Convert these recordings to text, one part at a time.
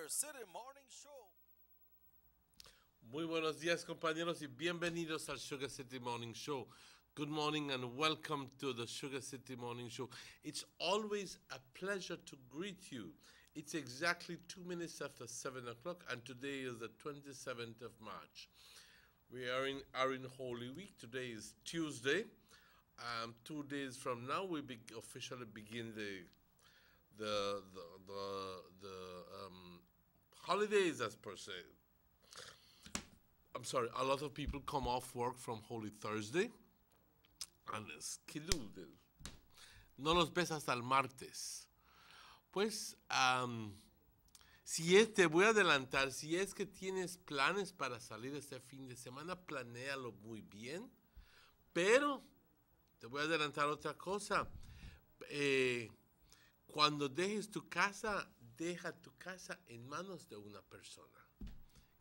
Sugar City Morning Show. Muy buenos días, compañeros, y bienvenidos al Sugar City Morning Show. Good morning and welcome to the Sugar City Morning Show. It's always a pleasure to greet you. It's exactly 2 minutes after 7 o'clock, and today is the 27th of March. We are in Holy Week. Today is Tuesday. 2 days from now, we officially begin the holidays, as per se. I'm sorry, a lot of people come off work from Holy Thursday. And es que no los ves hasta el martes. Pues, te voy a adelantar, si es que tienes planes para salir este fin de semana, planéalo muy bien. Pero, te voy a adelantar otra cosa. Cuando dejes tu casa, deja tu casa en manos de una persona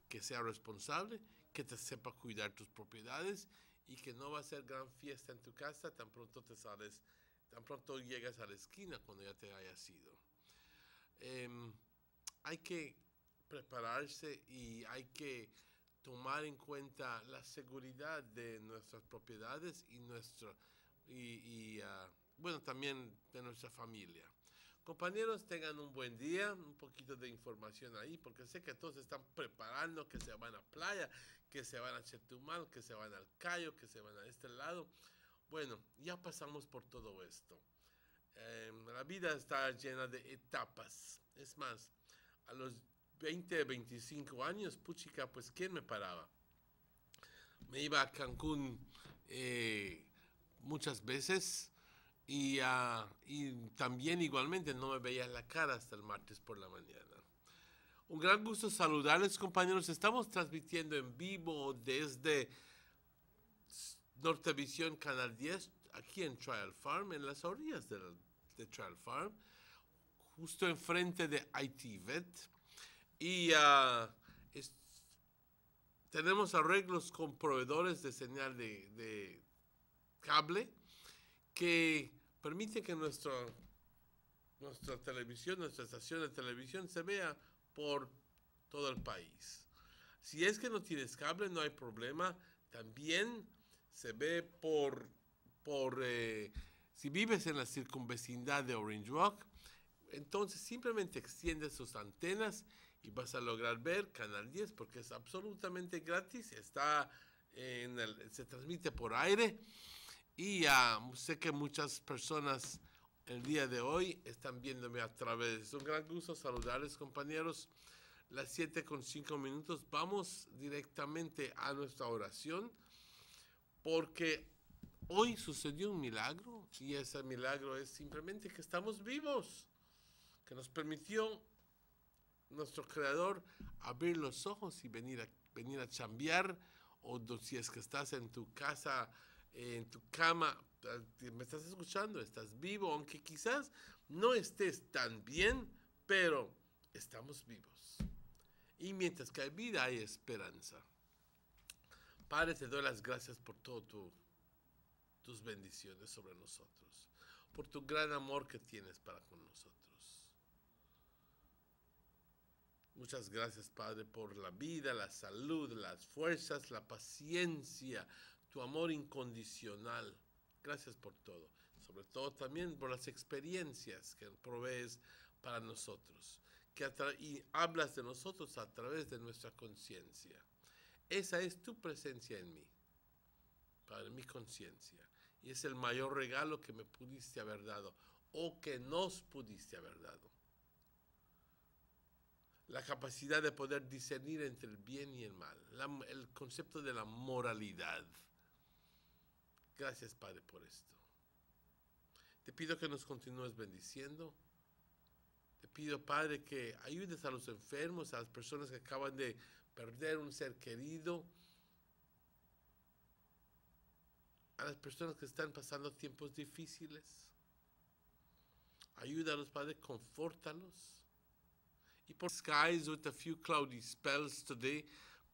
que sea responsable, que te sepa cuidar tus propiedades y que no va a ser gran fiesta en tu casa tan pronto tan pronto llegas a la esquina cuando ya te hayas ido. Hay que prepararse y hay que tomar en cuenta la seguridad de nuestras propiedades y también de nuestra familia. Compañeros, tengan un buen día, un poquito de información ahí, porque sé que todos están preparando, que se van a playa, que se van a Chetumal, que se van al Cayo, que se van a este lado. Bueno, ya pasamos por todo esto. La vida está llena de etapas. Es más, a los 20, 25 años, puchica, pues ¿quién me paraba? Me iba a Cancún muchas veces. Y también igualmente no me veía la cara hasta el martes por la mañana. Un gran gusto saludarles, compañeros. Estamos transmitiendo en vivo desde Nortevisión Canal 10, aquí en Trial Farm, en las orillas de Trial Farm, justo enfrente de IT Vet. Y tenemos arreglos con proveedores de señal de cable que permite que nuestra televisión, nuestra estación de televisión se vea por todo el país. Si es que no tienes cable, no hay problema. También se ve si vives en la circunvecindad de Orange Rock, entonces simplemente extiende sus antenas y vas a lograr ver Canal 10 porque es absolutamente gratis. Se transmite por aire. Y sé que muchas personas el día de hoy están viéndome a través. Es un gran gusto saludarles, compañeros. Las 7:05. Vamos directamente a nuestra oración porque hoy sucedió un milagro y ese milagro es simplemente que estamos vivos, que nos permitió nuestro Creador abrir los ojos y venir a chambear, o si es que estás en tu casa, en tu cama, me estás escuchando, estás vivo, aunque quizás no estés tan bien, pero estamos vivos. Y mientras que hay vida, hay esperanza. Padre, te doy las gracias por todas tus bendiciones sobre nosotros, por tu gran amor que tienes para con nosotros. Muchas gracias, Padre, por la vida, la salud, las fuerzas, la paciencia, tu amor incondicional. Gracias por todo. Sobre todo también por las experiencias que provees para nosotros. Y hablas de nosotros a través de nuestra conciencia. Esa es tu presencia en mí, Padre, mi conciencia. Y es el mayor regalo que me pudiste haber dado, o que nos pudiste haber dado. La capacidad de poder discernir entre el bien y el mal, el concepto de la moralidad. Gracias, Padre, por esto. Te pido que nos continúes bendiciendo. Te pido, Padre, que ayudes a los enfermos, a las personas que acaban de perder un ser querido, a las personas que están pasando tiempos difíciles. Ayúdalos, Padre, confórtalos. Skies with a few cloudy spells today,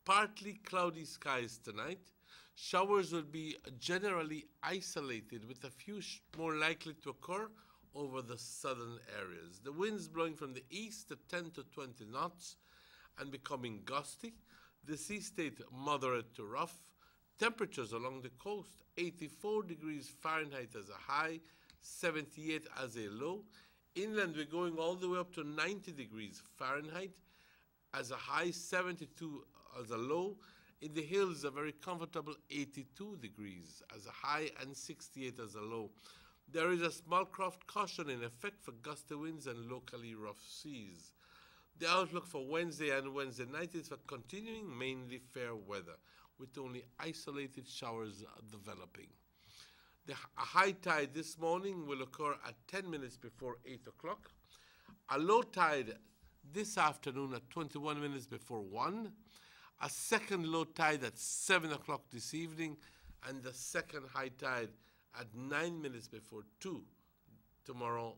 partly cloudy skies tonight. Showers will be generally isolated with a few more likely to occur over the southern areas. The winds blowing from the east at 10 to 20 knots and becoming gusty. The sea stayed moderate to rough. Temperatures along the coast, 84 degrees Fahrenheit as a high, 78 as a low. Inland, we're going all the way up to 90 degrees Fahrenheit as a high, 72 as a low. In the hills, a very comfortable 82 degrees as a high and 68 as a low. There is a small craft caution in effect for gusty winds and locally rough seas. The outlook for Wednesday and Wednesday night is for continuing mainly fair weather, with only isolated showers developing. The high tide this morning will occur at 10 minutes before 8 o'clock. A low tide this afternoon at 21 minutes before 1. A second low tide at 7 o'clock this evening. And the second high tide at 9 minutes before 2 tomorrow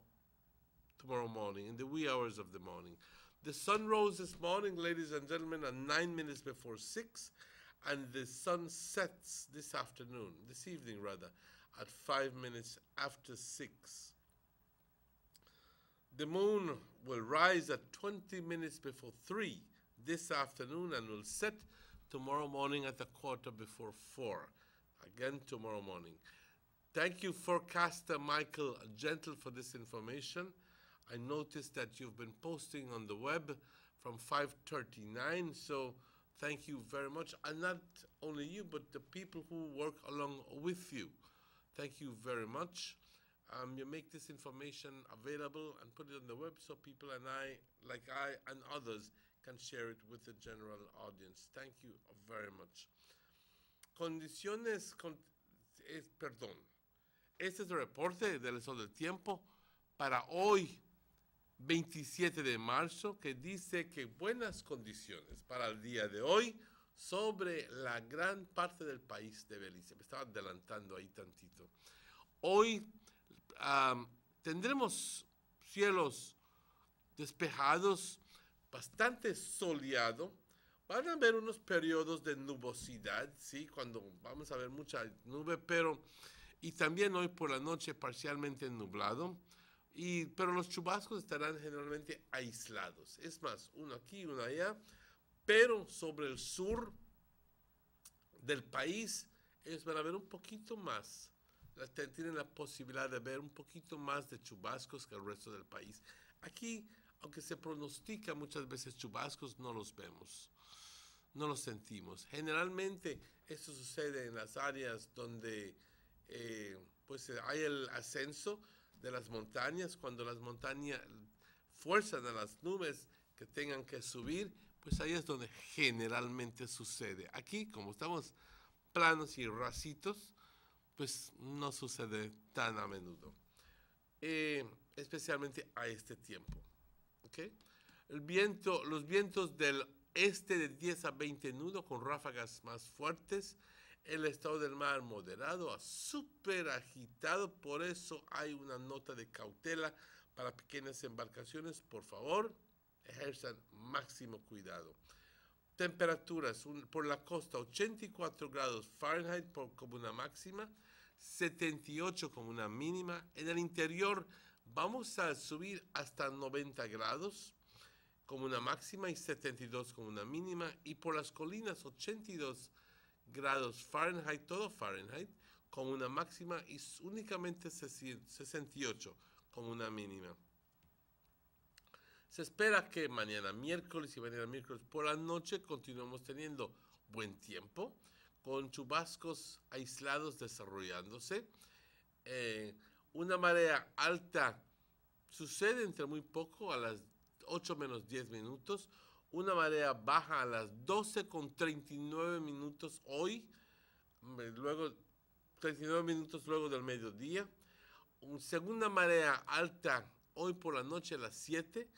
morning, in the wee hours of the morning. The sun rose this morning, ladies and gentlemen, at 9 minutes before 6. And the sun sets this evening, at 5 minutes after 6. The moon will rise at 20 minutes before 3 this afternoon and will set tomorrow morning at a quarter before 4. Again, tomorrow morning. Thank you, forecaster Michael Gentle, for this information. I noticed that you've been posting on the web from 5:39, so thank you very much. And not only you, but the people who work along with you. Thank you very much. You make this information available and put it on the web so people and I and others can share it with the general audience. Thank you very much. Este es el reporte del Sol del Tiempo para hoy, 27 de marzo, que dice que buenas condiciones para el día de hoy sobre la gran parte del país de Belice. Me estaba adelantando ahí tantito. Hoy tendremos cielos despejados, bastante soleado. Van a haber unos periodos de nubosidad, ¿sí? Cuando vamos a ver mucha nube, y también hoy por la noche parcialmente nublado. Pero los chubascos estarán generalmente aislados. Es más, uno aquí, uno allá, pero sobre el sur del país ellos van a ver un poquito más. Tienen la posibilidad de ver un poquito más de chubascos que el resto del país. Aquí, aunque se pronostica muchas veces chubascos, no los vemos, no los sentimos. Generalmente esto sucede en las áreas donde hay el ascenso de las montañas. Cuando las montañas fuerzan a las nubes que tengan que subir, pues ahí es donde generalmente sucede. Aquí, como estamos planos y racitos, pues no sucede tan a menudo, especialmente a este tiempo. ¿Okay? Los vientos del este de 10 a 20 nudos con ráfagas más fuertes. El estado del mar moderado a súper agitado, por eso hay una nota de cautela para pequeñas embarcaciones. Por favor, ejerzan máximo cuidado. Temperaturas por la costa, 84 grados Fahrenheit como una máxima, 78 como una mínima. En el interior vamos a subir hasta 90 grados como una máxima y 72 como una mínima. Y por las colinas, 82 grados Fahrenheit, todo Fahrenheit, como una máxima y únicamente 68 como una mínima. Se espera que mañana miércoles por la noche continuemos teniendo buen tiempo, con chubascos aislados desarrollándose. Una marea alta sucede entre muy poco, a las 8 menos 10 minutos. Una marea baja a las 12:39 hoy, luego 39 minutos luego del mediodía. Una segunda marea alta hoy por la noche a las 7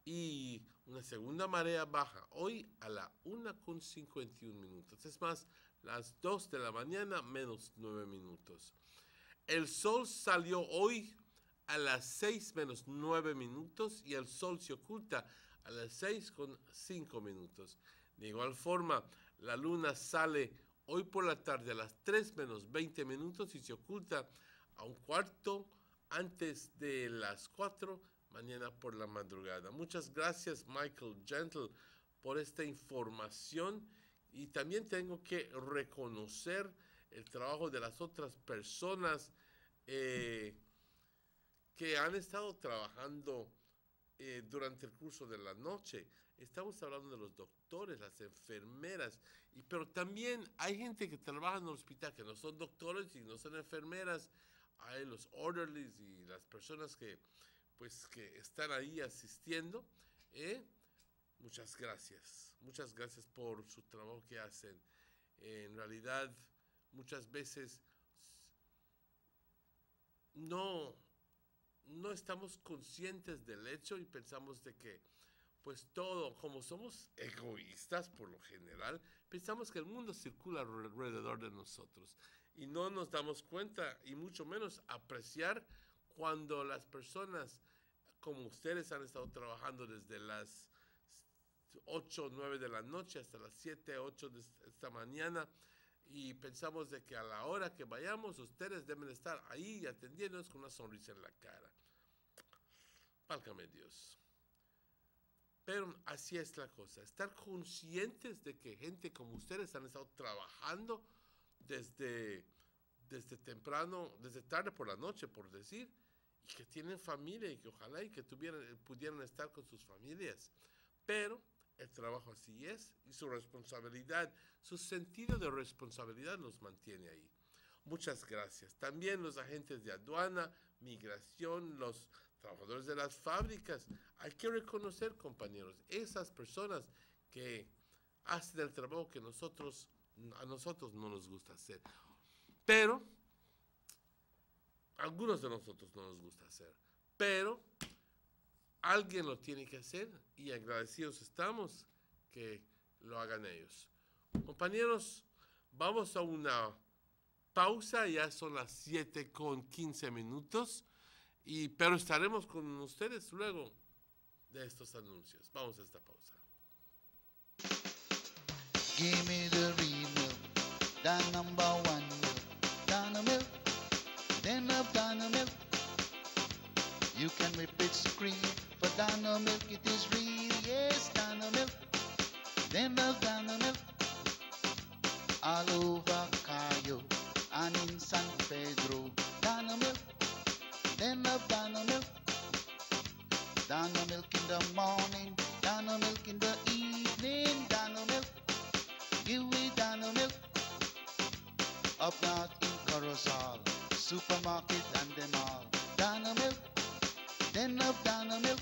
y una segunda marea baja hoy a la 1:51. Es más, las 2 de la mañana menos 9 minutos. El sol salió hoy a las 6 menos 9 minutos y el sol se oculta a las 6:05. De igual forma, la luna sale hoy por la tarde a las 3 menos 20 minutos y se oculta a antes de las 4 mañana por la madrugada. Muchas gracias, Michael Gentle, por esta información, y también tengo que reconocer el trabajo de las otras personas que han estado trabajando durante el curso de la noche. Estamos hablando de los doctores, las enfermeras, pero también hay gente que trabaja en el hospital que no son doctores y no son enfermeras. Hay los orderlies y las personas que, pues, que están ahí asistiendo. Muchas gracias por su trabajo que hacen. En realidad, muchas veces no estamos conscientes del hecho y pensamos de que, pues todo, como somos egoístas por lo general, pensamos que el mundo circula alrededor de nosotros y no nos damos cuenta, y mucho menos apreciar cuando las personas como ustedes han estado trabajando desde las 8 o 9 de la noche hasta las 7, 8 de esta mañana, y pensamos de que a la hora que vayamos ustedes deben estar ahí atendiéndonos con una sonrisa en la cara. Válgame Dios. Pero así es la cosa. Estar conscientes de que gente como ustedes han estado trabajando desde temprano, desde tarde por la noche, por decir, y que tienen familia y que ojalá y que pudieran estar con sus familias. Pero el trabajo así es, y su responsabilidad, su sentido de responsabilidad los mantiene ahí. Muchas gracias. También los agentes de aduana, migración, los trabajadores de las fábricas. Hay que reconocer, compañeros, esas personas que hacen el trabajo que a nosotros no nos gusta hacer. Pero, algunos de nosotros no nos gusta hacer. Pero, alguien lo tiene que hacer y agradecidos estamos que lo hagan ellos. Compañeros, vamos a una pausa, ya son las 7:15, pero estaremos con ustedes luego de estos anuncios. Vamos a esta pausa. Give me the real milk, the number one milk, Dano milk, then of Dano milk. You can whip its cream, but Dano milk it is real, yes, Dano milk, then of Dano milk. All over Cayo and in San Pedro, Dano milk, then of Dano milk. Dano milk in the morning, Dano milk in the evening, Dano milk. Give me Dano milk. Up north in Corozal, supermarket and them all. Dano milk, then of Dano milk.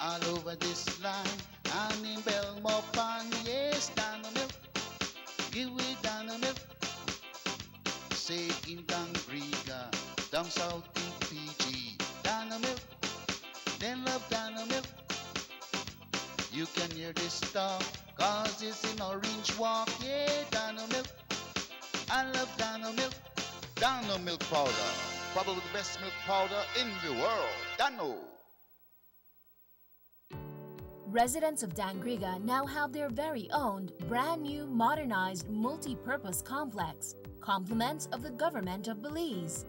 All over this line and in Belmopan, yes, Dano milk. Give me Dano milk. Say in Dangriga, down south in PG, Dano milk, then of Dano milk. You can hear this talk, cause it's in Orange Walk, yeah, Dano milk. I love Dano milk. Dano milk powder, probably the best milk powder in the world. Dano. Residents of Dangriga now have their very own brand new modernized multi-purpose complex, compliments of the government of Belize.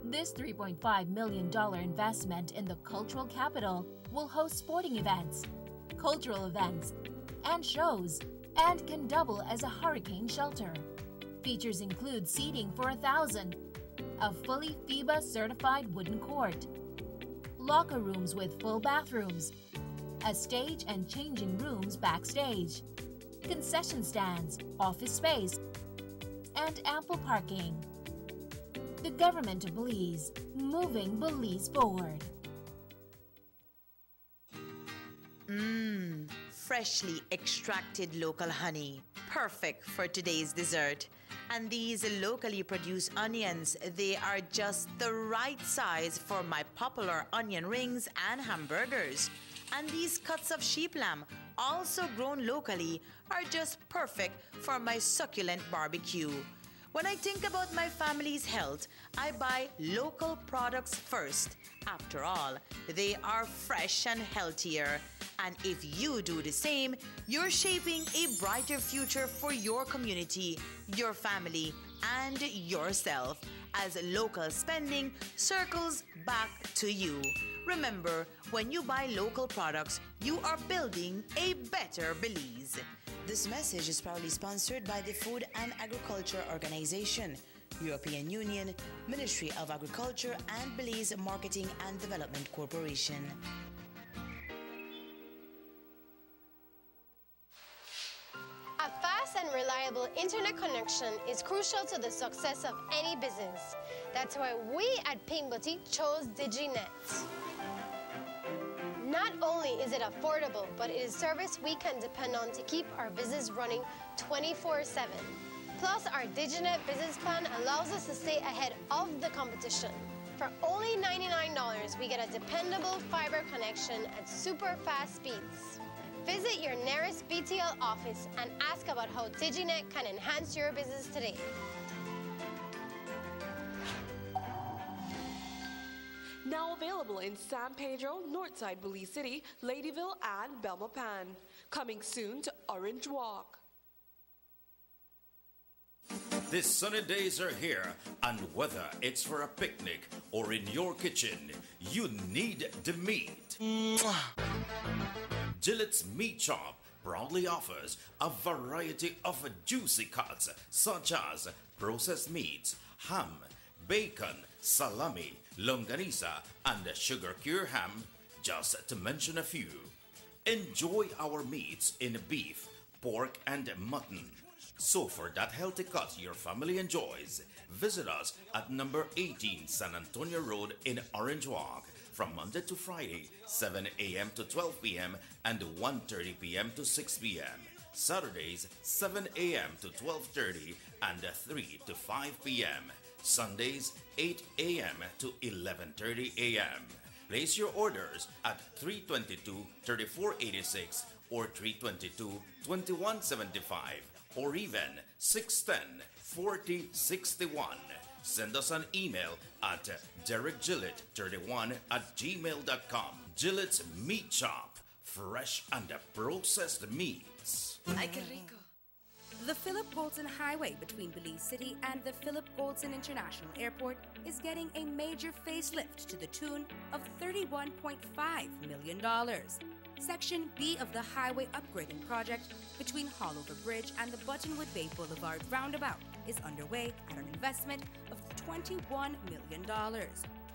This $3.5 million investment in the cultural capital will host sporting events, cultural events, and shows, and can double as a hurricane shelter. Features include seating for 1,000, a fully FIBA certified wooden court, locker rooms with full bathrooms, a stage and changing rooms backstage, concession stands, office space, and ample parking. The government of Belize, moving Belize forward. Freshly extracted local honey, perfect for today's dessert. And these locally produced onions, they are just the right size for my popular onion rings and hamburgers. And these cuts of sheep lamb, also grown locally, are just perfect for my succulent barbecue. When I think about my family's health, I buy local products first. After all, they are fresh and healthier. And if you do the same, you're shaping a brighter future for your community, your family, and yourself. as local spending circles back to you. Remember, when you buy local products, you are building a better Belize. This message is proudly sponsored by the Food and Agriculture Organization, European Union, Ministry of Agriculture, and Belize Marketing and Development Corporation. A fast and reliable internet connection is crucial to the success of any business. That's why we at Pink Boutique chose DigiNet. Not only is it affordable, but it is service we can depend on to keep our business running 24/7. Plus, our DigiNet business plan allows us to stay ahead of the competition. For only $99, we get a dependable fiber connection at super fast speeds. Visit your nearest BTL office and ask about how DigiNet can enhance your business today. Now available in San Pedro, Northside Belize City, Ladyville, and Belmopan. Coming soon to Orange Walk. The sunny days are here, and whether it's for a picnic or in your kitchen, you need the meat. Gillette's Meat Shop proudly offers a variety of juicy cuts such as processed meats, ham, bacon, salami, longanisa, and sugar cure ham, just to mention a few. Enjoy our meats in beef, pork, and mutton. So for that healthy cut your family enjoys, visit us at number 18 San Antonio Road in Orange Walk from Monday to Friday, 7 a.m. to 12 p.m. and 1:30 p.m. to 6 p.m. Saturdays, 7 a.m. to 12:30 and 3 to 5 p.m. Sundays, 8 a.m. to 11:30 a.m. Place your orders at 322-3486 or 322-2175 or even 610-4061. Send us an email at derekgillett31@gmail.com. Gillette's Meat Shop, fresh and processed meats. Ay, qué rico. The Philip Goldson Highway between Belize City and the Philip Goldson International Airport is getting a major facelift to the tune of $31.5 million. Section B of the highway upgrading project between Haulover Bridge and the Buttonwood Bay Boulevard roundabout is underway at an investment of $21 million.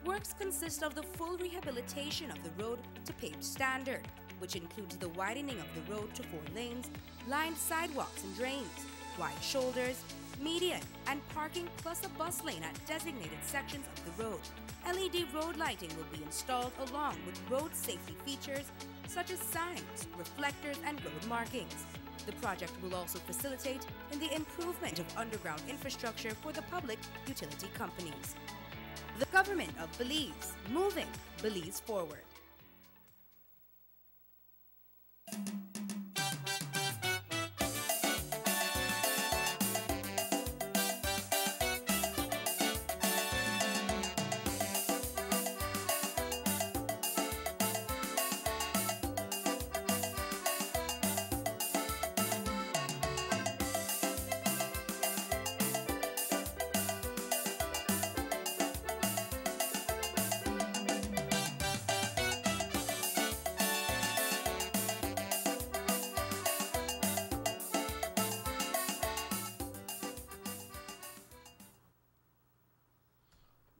Works consist of the full rehabilitation of the road to paved standard, which includes the widening of the road to 4 lanes, lined sidewalks and drains, wide shoulders, median, and parking, plus a bus lane at designated sections of the road. LED road lighting will be installed along with road safety features such as signs, reflectors, and road markings. The project will also facilitate in the improvement of underground infrastructure for the public utility companies. The Government of Belize, moving Belize forward.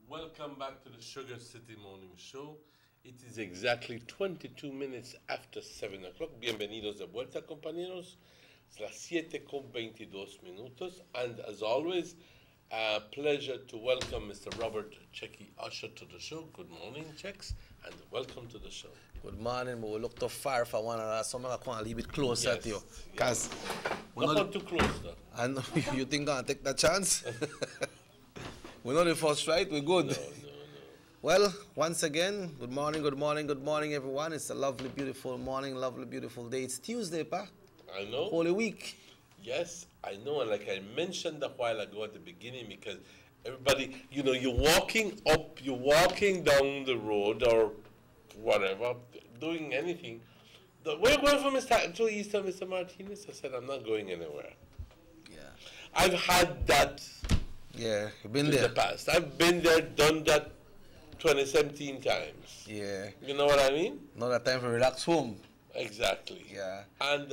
Welcome back to the Sugar City Morning Show. It is exactly 22 minutes after 7 o'clock. Bienvenidos de vuelta, compañeros. Es las 7:22. And as always, a pleasure to welcome Mr. Robert Checky Usher to the show. Good morning, Checks, and welcome to the show. Good morning, but we look too far for one another, so I'm going to come a little bit closer to you. Because not too close, though. And you think I'm going to take that chance? We're not in first right, we're good. No. Well, once again, good morning, everyone. It's a lovely, beautiful morning, lovely, beautiful day. It's Tuesday, pa. I know. Holy Week. Yes, I know. And like I mentioned a while ago at the beginning, because everybody, you're walking down the road or whatever, doing anything. Where are you going from to Easter, Mr. Martinez? I said, I'm not going anywhere. Yeah. I've had that Yeah, you've been in there. the past. I've been there, done that 2017 times. Yeah. You know what I mean? Not that time for relax home. Exactly. Yeah. And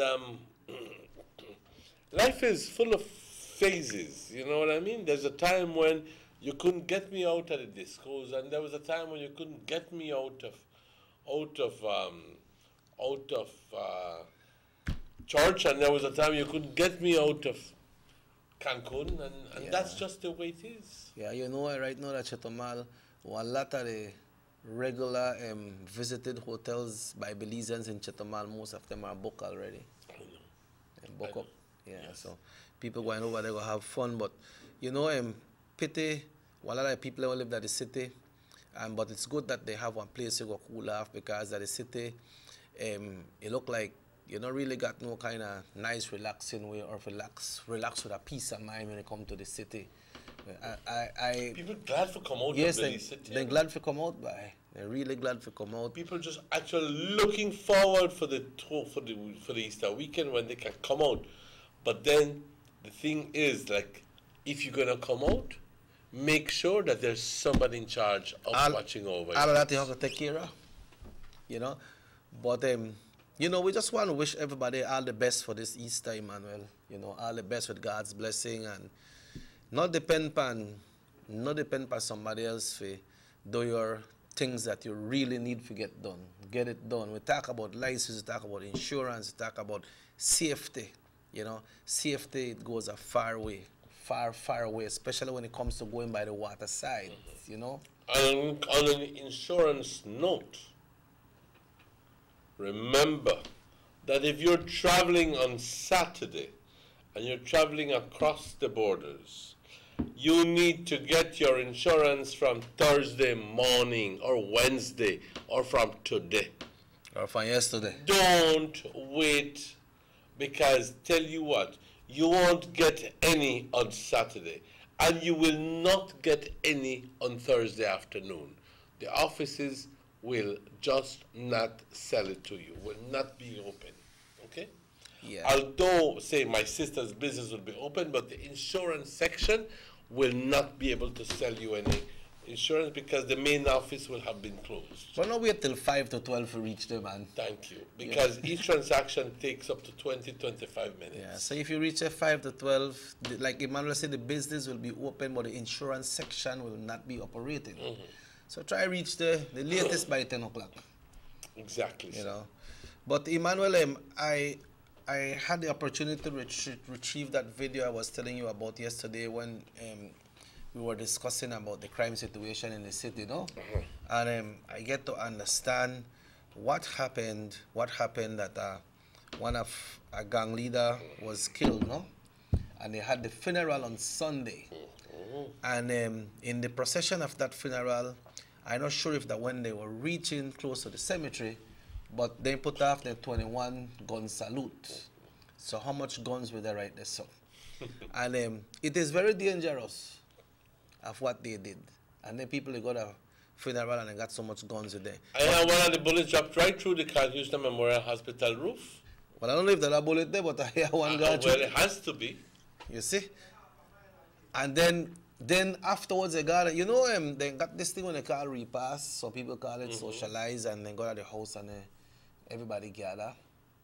life is full of phases. You know what I mean? There's a time when you couldn't get me out at the discos, and there was a time when you couldn't get me out of church, and there was a time you couldn't get me out of Cancun, and that's just the way it is. Yeah, you know, right now at Chetumal, a lot of the regular visited hotels by Belizeans in Chetumal, most of them are booked already. I know. Book up. Yeah, yes. So people going over there go have fun, but you know, pity, a lot of people who live in the city, but it's good that they have one place to go cool off, because at the city, it look like you don't really got no kind of nice relaxing way, or relax with a peace of mind when it come to the city. People glad to come out. Yes, of the city. they're glad to come out. They're really glad to come out. People just actually looking forward for the Easter weekend when they can come out. But then the thing is, like, if you're gonna come out, make sure that there's somebody in charge of watching over you. All of that you have to take care of, you know. But you know, we just want to wish everybody all the best for this Easter, Emmanuel. You know, all the best with God's blessing, and not depend on somebody else for do your things that you really need to get done. Get it done. We talk about license, we talk about insurance, we talk about safety. You know, safety, it goes a far way, far away, especially when it comes to going by the water side, you know. On an insurance note, remember that if you're traveling on Saturday and you're traveling across the borders, you need to get your insurance from Thursday morning or Wednesday or from today. Or from yesterday. Don't wait, because tell you what, you won't get any on Saturday, and you will not get any on Thursday afternoon. The offices will just not sell it to you, will not be open, okay? Yeah. Although, say, my sister's business will be open, but the insurance section will not be able to sell you any insurance because the main office will have been closed. Well, no, wait till 5 to 12 to reach there, man. Thank you. Because each transaction takes up to 20, 25 minutes. Yeah, so if you reach at 5 to 12, like Emmanuel said, the business will be open, but the insurance section will not be operating. Mm-hmm. So try reach the latest by 10 o'clock. Exactly. You know. But Emmanuel, I had the opportunity to retrieve that video I was telling you about yesterday when we were discussing about the crime situation in the city, no? Mm-hmm. And I get to understand what happened that one of a gang leader was killed, no? And they had the funeral on Sunday. Mm-hmm. And in the procession of that funeral, I'm not sure if that when they were reaching close to the cemetery, but they put off the 21 gun salute. So how much guns were there right there, so? And it is very dangerous of what they did. And then people, they got a funeral and they got so much guns in there. And one of the bullets dropped right through the Carl Houston Memorial Hospital roof. Well, I don't know if there are bullet there, but I hear one guy. Well, it has to be. You see? And then afterwards they got it. You know, they got this thing when they call repass. So people call it socialize, and they go to the house and everybody gather.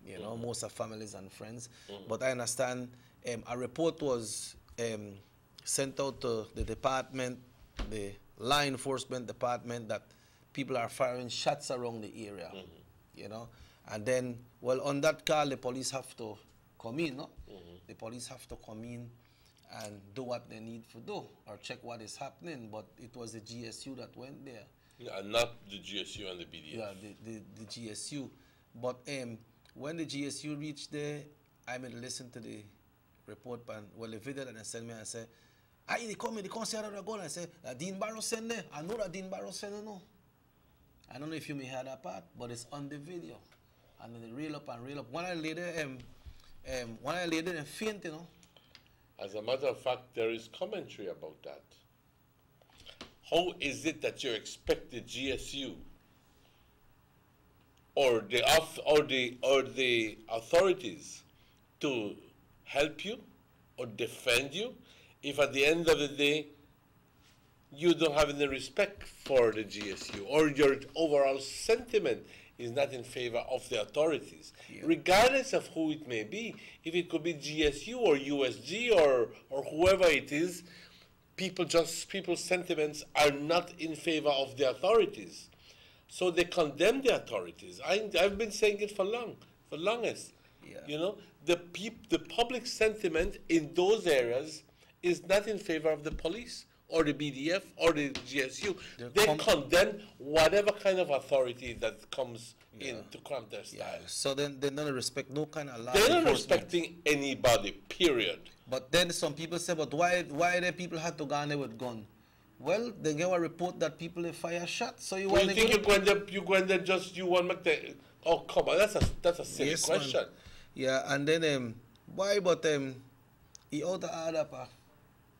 You know, most of families and friends. But I understand a report was sent out to the department, the law enforcement department, that people are firing shots around the area. You know, and then, well, on that call, the police have to come in, no? The police have to come in and do what they need to do, or check what is happening. But it was the GSU that went there. Yeah, not the GSU and the BDF. Yeah, the GSU. But when the GSU reached there, I made listen to the report, and well, the video that they sent me, and said, they come see how they're going. I said, Dean Barrow sent there. I know that Dean Barrow sent there, no. I don't know if you may hear that part, but it's on the video. And then they reel up and reel up. One I later, faint, you know. As a matter of fact, there is commentary about that. How is it that you expect the GSU or the authorities to help you or defend you if at the end of the day you don't have any respect for the GSU, or your overall sentiment is not in favor of the authorities, regardless of who it may be. If it could be GSU or USG or whoever it is, people's sentiments are not in favor of the authorities. So they condemn the authorities. I've been saying it for longest. Yeah. You know, the public sentiment in those areas is not in favor of the police or the BDF or the GSU. They condemn whatever kind of authority that comes in to cramp their style. Yeah. So then they don't respect no kind of law. They're not enforcement. respecting anybody, period. But then some people say, but why the people had to go in there with gun? Well, they get a report that people they fire shots. So you Well, want you think you go in there just you want to make the... Oh, come on, that's a silly question. Man. Yeah, and then, why, but he out of order, pa.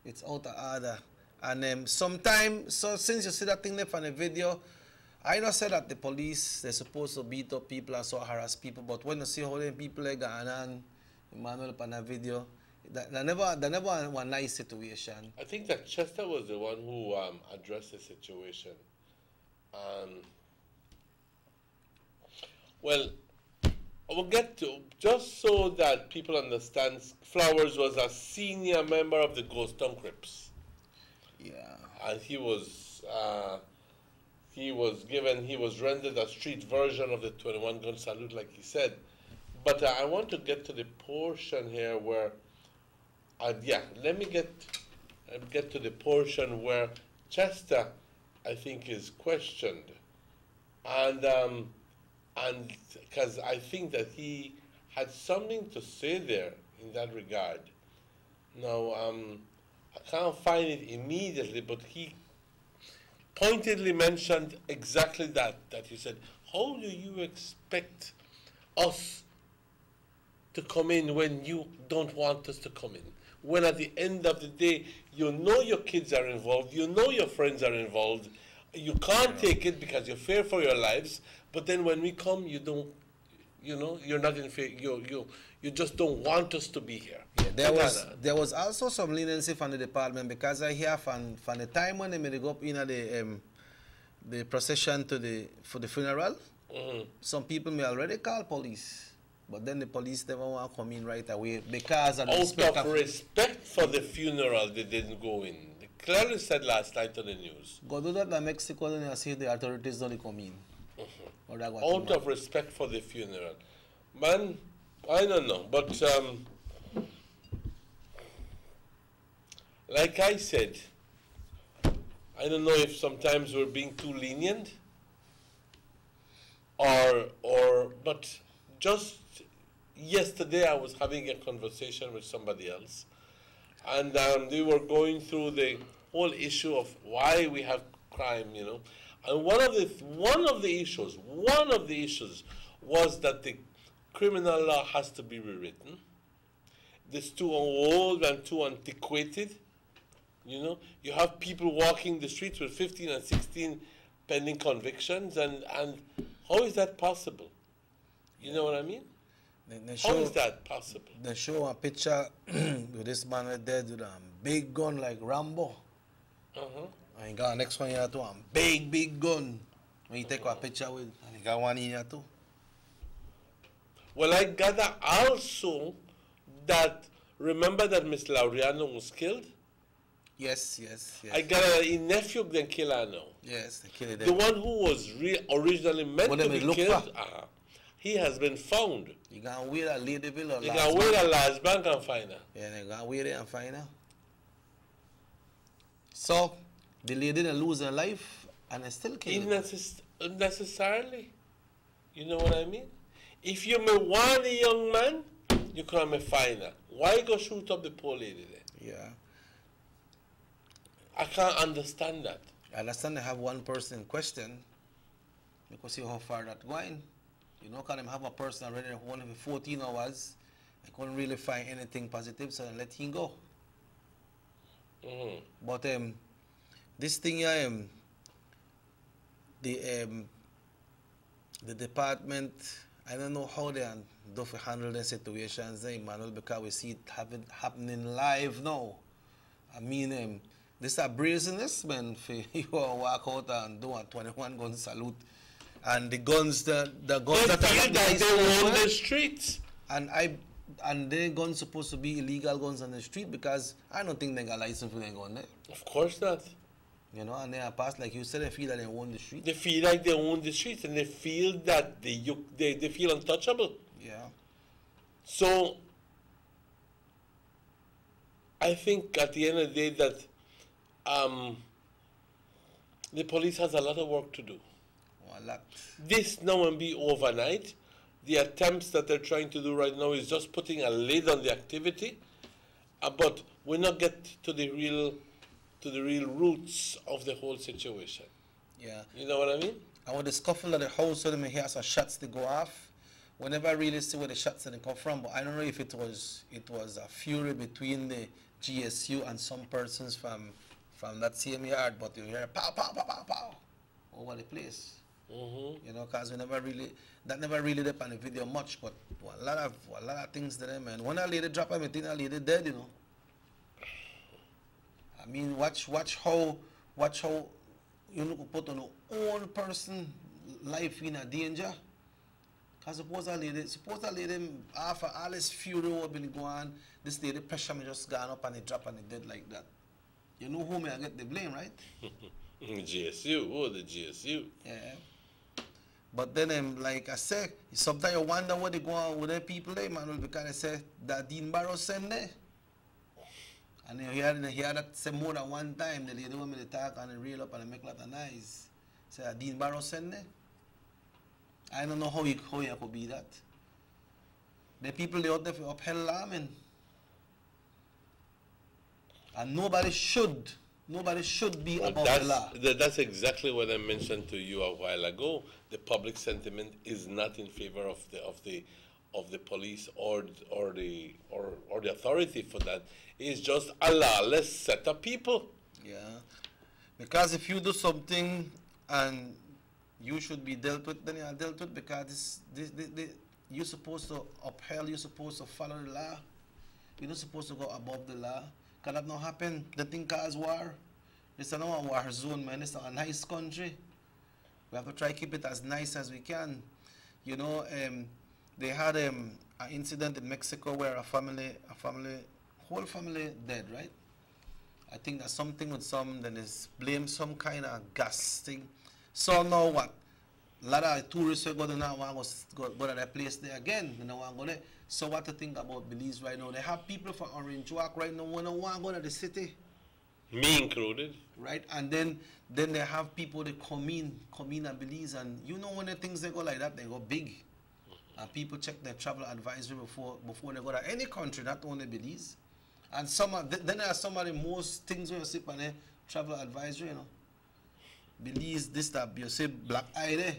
It's out of order. And sometimes, so since you see that thing there from the video, I not say that the police, they're supposed to beat up people and so harass people, but when you see how them people are going on, Emmanuel on that video, that never one nice situation. I think that Chester was the one who addressed the situation. Well, I will get to, just so that people understand, Flowers was a senior member of the Ghost Town Crips. Yeah. And he was rendered a street version of the 21 gun salute, like he said. But I want to get to the portion here where, let me get to the portion where Chester, I think, is questioned, and because I think that he had something to say there in that regard. Now, I can't find it immediately, but he pointedly mentioned exactly that he said, how do you expect us to come in when you don't want us to come in? When at the end of the day, you know your kids are involved, you know your friends are involved, you can't take it because you fear for your lives, but then when we come, you don't, you're not in fear, you just don't want us to be here. Yeah, there was also some leniency from the department, because I hear from the time when they made go up in the procession for the funeral, some people may already call police, but then the police never want to come in right away because of the out of respect for the funeral, they didn't go in. They clearly said last night on the news. Go do that in Mexico, and you see the authorities don't come in. Out of respect for the funeral. Man, I don't know, but like I said, I don't know if sometimes we're being too lenient, but just yesterday I was having a conversation with somebody else, and they were going through the whole issue of why we have crime, and one of the issues was that the criminal law has to be rewritten. It's too old and too antiquated. You have people walking the streets with 15 and 16 pending convictions, and how is that possible? You know what I mean? How is that possible? They show a picture with this man dead with a big gun like Rambo. And he got the next one here too, a big gun. When you take a picture with, and he got one in here too. Well, I gather also that, remember that Miss Laureano was killed? Yes. I gather his nephew then killed her now. Yes, they killed him. The one who was originally meant to be killed, he has been found. You can wait at Ladyville or you can wait at Last Bank and find her. Yeah, they can wait there and find her. So, the lady didn't lose her life and they still killed her. Unnecessarily. You know what I mean? If you may want a young man, you come and find her. Why go shoot up the poor lady there? Yeah. I can't understand that. I understand they have one person in question, because see how far that going. Can them have a person already only for 14 hours, they couldn't really find anything positive, so they let him go. But this thing here, the department, I don't know how they do for handle the situations, Emmanuel, because we see it happening live now. I mean, this a brazenness, man, for you walk out and do a 21 gun salute. And the guns, the guns that are they own the streets. And their guns supposed to be illegal guns on the street because I don't think they got license for their gun there. Of course not. You know, and they are passed, like you said, they feel that they own the street. They feel like they own the streets and they feel that they feel untouchable. Yeah. So, I think at the end of the day that the police has a lot of work to do. Oh, a lot. This now won't be overnight. The attempts that they're trying to do right now is just putting a lid on the activity, but we're not get to the real roots of the whole situation. Yeah. You know what I mean? And with the scuffle of the house, so they hear some shots to go off. We never really see where the shots didn't come from, but I don't know if it was a fury between the GSU and some persons from that same yard, but you hear pow, pow, pow, pow, pow over the place. You know, because that never really did on the video much, but a lot of things to them, man. When a lady drop, I think a lady dead, you know. I mean, watch how you look put on your own person life in a danger. Because suppose a lady after all this fury what been going on, this lady pressure me just gone up and it drop and it dead like that. You know who may I get the blame, right? GSU, the GSU. Yeah. But then, like I say, sometimes you wonder what they go on with the people there, man, because they say that Dean Barrow send there. And you hear that say more than one time, the lady want me to talk and they reel up and they make a lot of noise. Say that Dean Barrow send there. I don't know how you could be that. The people they out there for upheld law, man. And nobody should be above the law. That's exactly what I mentioned to you a while ago. The public sentiment is not in favor of the police or the authority for that. It's just a lawless set of people. Yeah, because if you do something and you should be dealt with, then you are dealt with because you're supposed to upheld, you're supposed to follow the law. You're not supposed to go above the law. Can that not happen? The thing cause war. This is not a war zone, man. It's a nice country. We have to try to keep it as nice as we can. You know, they had an incident in Mexico where whole family dead, right? I think that's something with then is blame some kind of gas thing. So now what? A lot of tourists will go to now go to that place there again. You know, want to go there. So what to think about Belize right now? They have people from Orange Walk right now who don't want to go to the city. Me included. Right, and then they have people that come in and Belize, and you know when the things they go like that, they go big. And people check their travel advisory before they go to any country, not only Belize. And then there are some of the most things where you see on the travel advisory, you know. Belize, this, that, you say black eye there.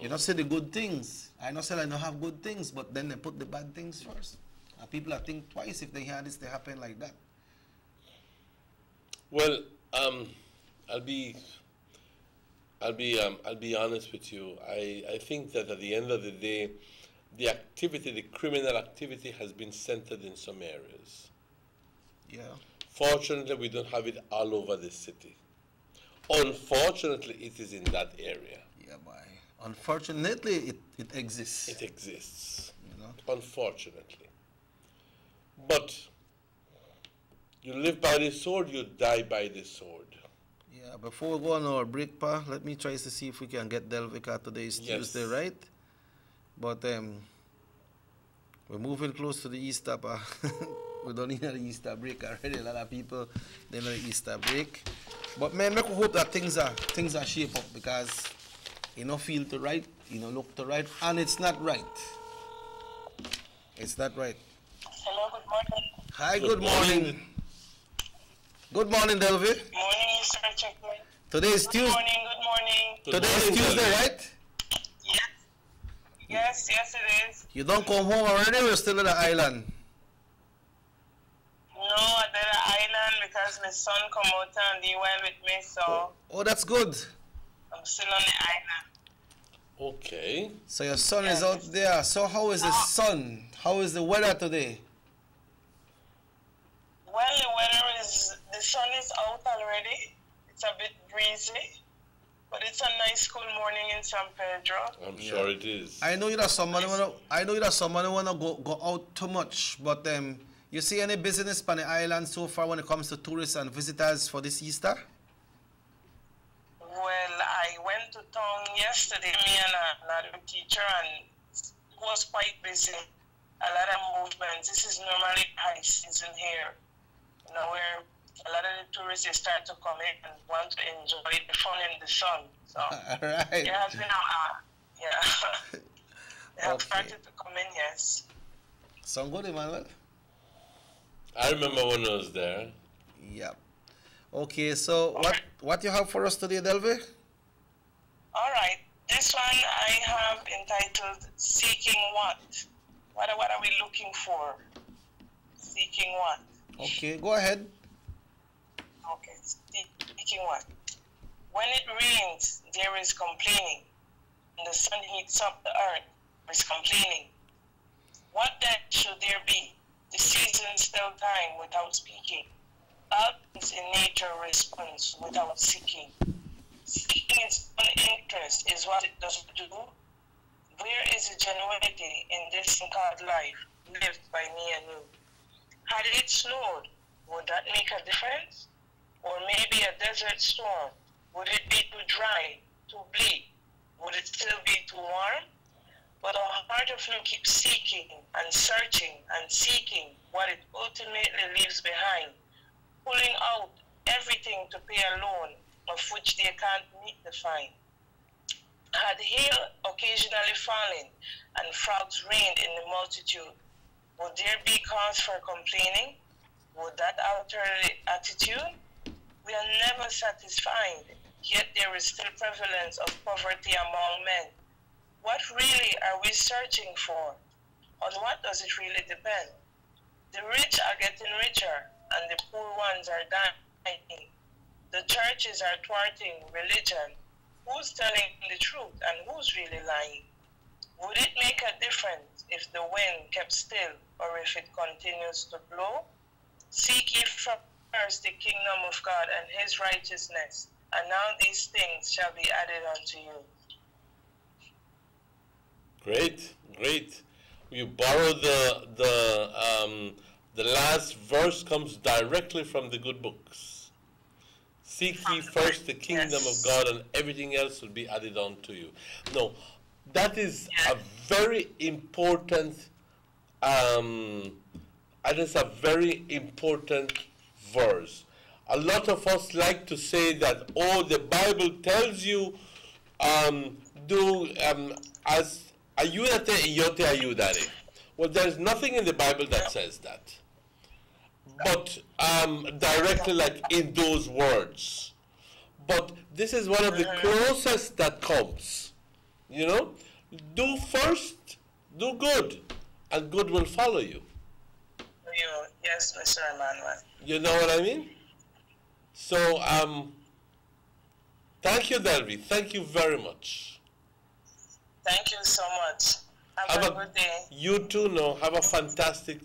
You don't say the good things. I not say I don't have good things, but then they put the bad things first. And people think twice if they hear this, they happen like that. Well, I'll be honest with you. I think that at the end of the day, the criminal activity has been centered in some areas. Yeah. Fortunately, we don't have it all over the city. Unfortunately, it is in that area. Yeah, boy. Unfortunately, it exists. It exists. You know? Unfortunately. But you live by the sword, you die by the sword. Yeah, before we go on our break, Pa, let me try to see if we can get Delvica. Today is Tuesday, right? But we're moving close to the Easter, Pa. We don't need an Easter break already. A lot of people, they know the Easter break. But man, I hope that things are shape up because you know feel to right, you know look to right, and it's not right. It's not right. Hello, good morning. Hi, good morning. Good morning, Delvi. Good morning, Mr. Checkman. Today is Tuesday. Good morning, good morning. Today is Tuesday, right? Yes, it is. You don't come home already, or you're still at the island? No, at the island because my son come out and be well with me, so. Oh, that's good. I'm still on the island. Okay. So your son is out there. So how is the sun? How is the weather today? Well, the sun already. It's a bit breezy, but it's a nice cool morning in San Pedro. I'm sure it is. I know you're someone who wanna go out too much, but you see any business on the island so far when it comes to tourists and visitors for this Easter? Well, I went to town yesterday, me and another teacher, and it was quite busy. A lot of movement. This is normally high season here, where a lot of the tourists they start to come in and want to enjoy the fun in the sun. So Right. there has been they have started to come in, yes. Sound good, Emmanuel? I remember when I was there. Yep. Okay, so what you have for us today, Delve? All right. This one I have entitled Seeking What? What are we looking for? Seeking what? Okay, go ahead. Okay, seeking what? When it rains, there is complaining. And the sun heats up the earth, there is complaining. What then should there be? The seasons tell time without speaking. All things in nature responds without seeking. Seeking its own interest is what it does do. Where is the genuinity in this thing called life, lived by me and you? Had it snowed, would that make a difference? Or maybe a desert storm, would it be too dry, too bleak? Would it still be too warm? But our heart of you keeps seeking and searching and seeking what it ultimately leaves behind, pulling out everything to pay a loan of which they can't meet the fine. Had hail occasionally fallen and frogs rained in the multitude, would there be cause for complaining? Would that alter the attitude? We are never satisfied, yet there is still prevalence of poverty among men. What really are we searching for? On what does it really depend? The rich are getting richer, and the poor ones are dying. The churches are thwarting religion. Who's telling the truth and who's really lying? Would it make a difference if the wind kept still or if it continues to blow? Seek ye first the kingdom of God and his righteousness, and now these things shall be added unto you. Great, great. You borrow the last verse comes directly from the good books. Seek ye first the kingdom of God, and everything else will be added on to you. No, that is a very important, verse. A lot of us like to say that, oh, the Bible tells you, do as ayúdate y yo te ayudaré. Well, there's nothing in the Bible that says that. But directly like in those words. But this is one of the closest that comes. You know? Do first, do good, and good will follow you. Yes, Mr. Emmanuel. You know what I mean? So, thank you, Delvi. Thank you very much. Thank you so much. Have a good day. You too, no. Have a fantastic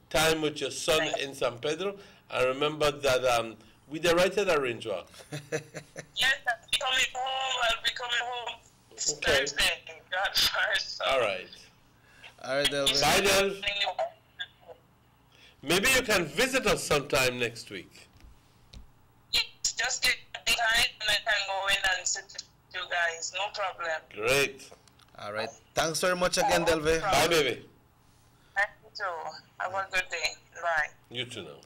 time with your son in San Pedro. And remember that we the right at Orange Walk. Yes, I'll be coming home. It's Thursday. God first. So. All right. All right, Delvi. Bye, Delv. Maybe you can visit us sometime next week. Yes, just get the time and I can go in and sit with you guys. No problem. Great. All right. Thanks very much again, Delve. Bye, baby. Thank you too. Have a good day. Bye. You too now.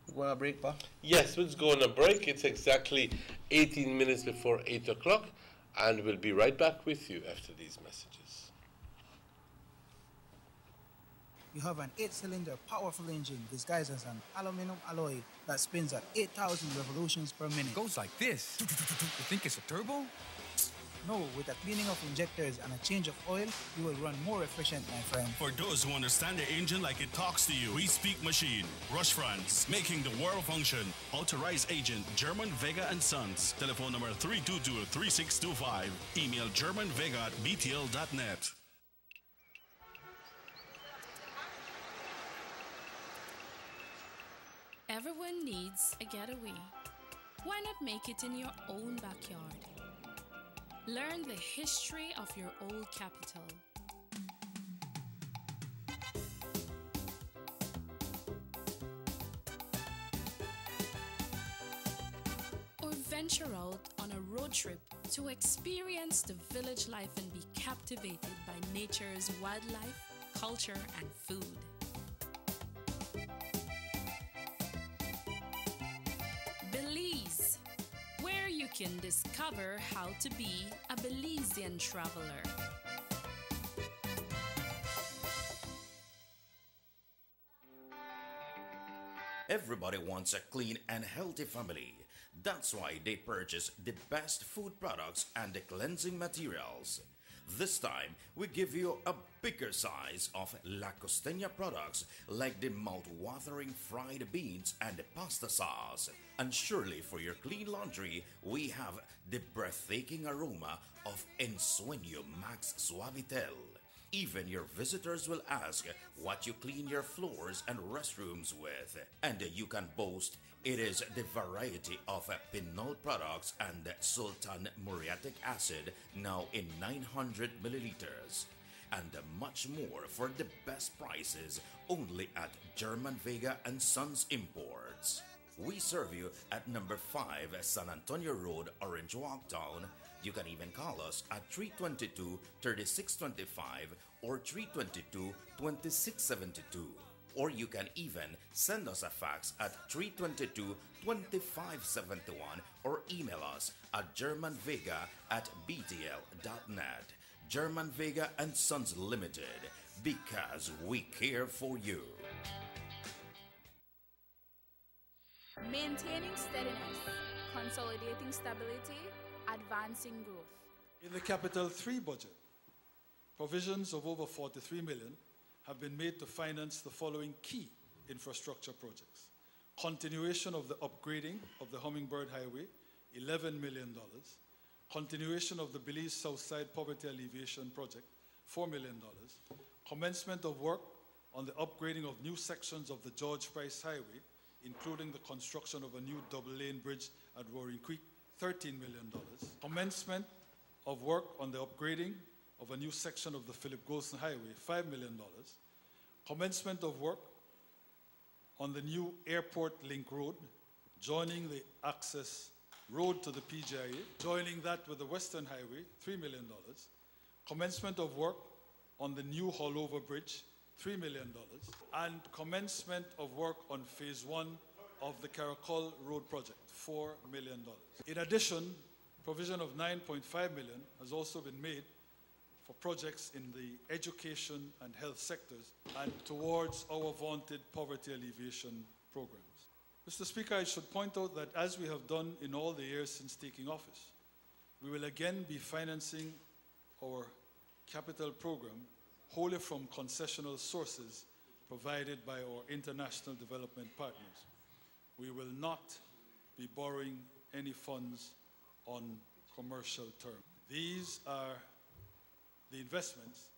You going to break, Pa? Yes, let's go on a break. It's exactly 18 minutes before 8 o'clock, and we'll be right back with you after these messages. You have an 8-cylinder powerful engine disguised as an aluminum alloy that spins at 8,000 revolutions per minute. Goes like this. You think it's a turbo? No, with a cleaning of injectors and a change of oil, you will run more efficient, my friend. For those who understand the engine like it talks to you, we speak machine. Rush France, making the world function. Authorized agent, German Vega & Sons. Telephone number 322-3625. Email germanvega@btl.net. Everyone needs a getaway. Why not make it in your own backyard? Learn the history of your old capital. Or venture out on a road trip to experience the village life and be captivated by nature's wildlife, culture, and food. Belize, where you can discover how to be a Belizean traveler. Everybody wants a clean and healthy family. That's why they purchase the best food products and the cleansing materials. This time, we give you a bigger size of La Costeña products like the mouth-watering fried beans and the pasta sauce. And surely for your clean laundry, we have the breathtaking aroma of Ensueño Max Suavitel. Even your visitors will ask what you clean your floors and restrooms with. And you can boast it is the variety of Pinol products and Sultan muriatic acid now in 900 milliliters. And much more for the best prices only at German Vega and Sons Imports. We serve you at number 5 San Antonio Road, Orange Walk Town. You can even call us at 322-3625 or 322-2672. Or you can even send us a fax at 322-2571 or email us at germanvega@btl.net. German Vega and Sons Limited, because we care for you. Maintaining steadiness, consolidating stability, advancing growth. In the Capital 3 budget, provisions of over 43 million have been made to finance the following key infrastructure projects. Continuation of the upgrading of the Hummingbird Highway, $11 million. Continuation of the Belize Southside Poverty Alleviation Project, $4 million. Commencement of work on the upgrading of new sections of the George Price Highway, including the construction of a new double-lane bridge at Roaring Creek, $13 million. Commencement of work on the upgrading of a new section of the Philip Golson Highway, $5 million. Commencement of work on the new Airport Link Road, joining the access road to the PGIA, joining that with the Western Highway, $3 million. Commencement of work on the new Hallover Bridge, $3 million. And commencement of work on phase 1 of the Caracol Road project, $4 million. In addition, provision of $9.5 million has also been made for projects in the education and health sectors and towards our vaunted poverty alleviation programs. Mr. Speaker, I should point out that as we have done in all the years since taking office, we will again be financing our capital program wholly from concessional sources provided by our international development partners. We will not be borrowing any funds on commercial terms. These are the investments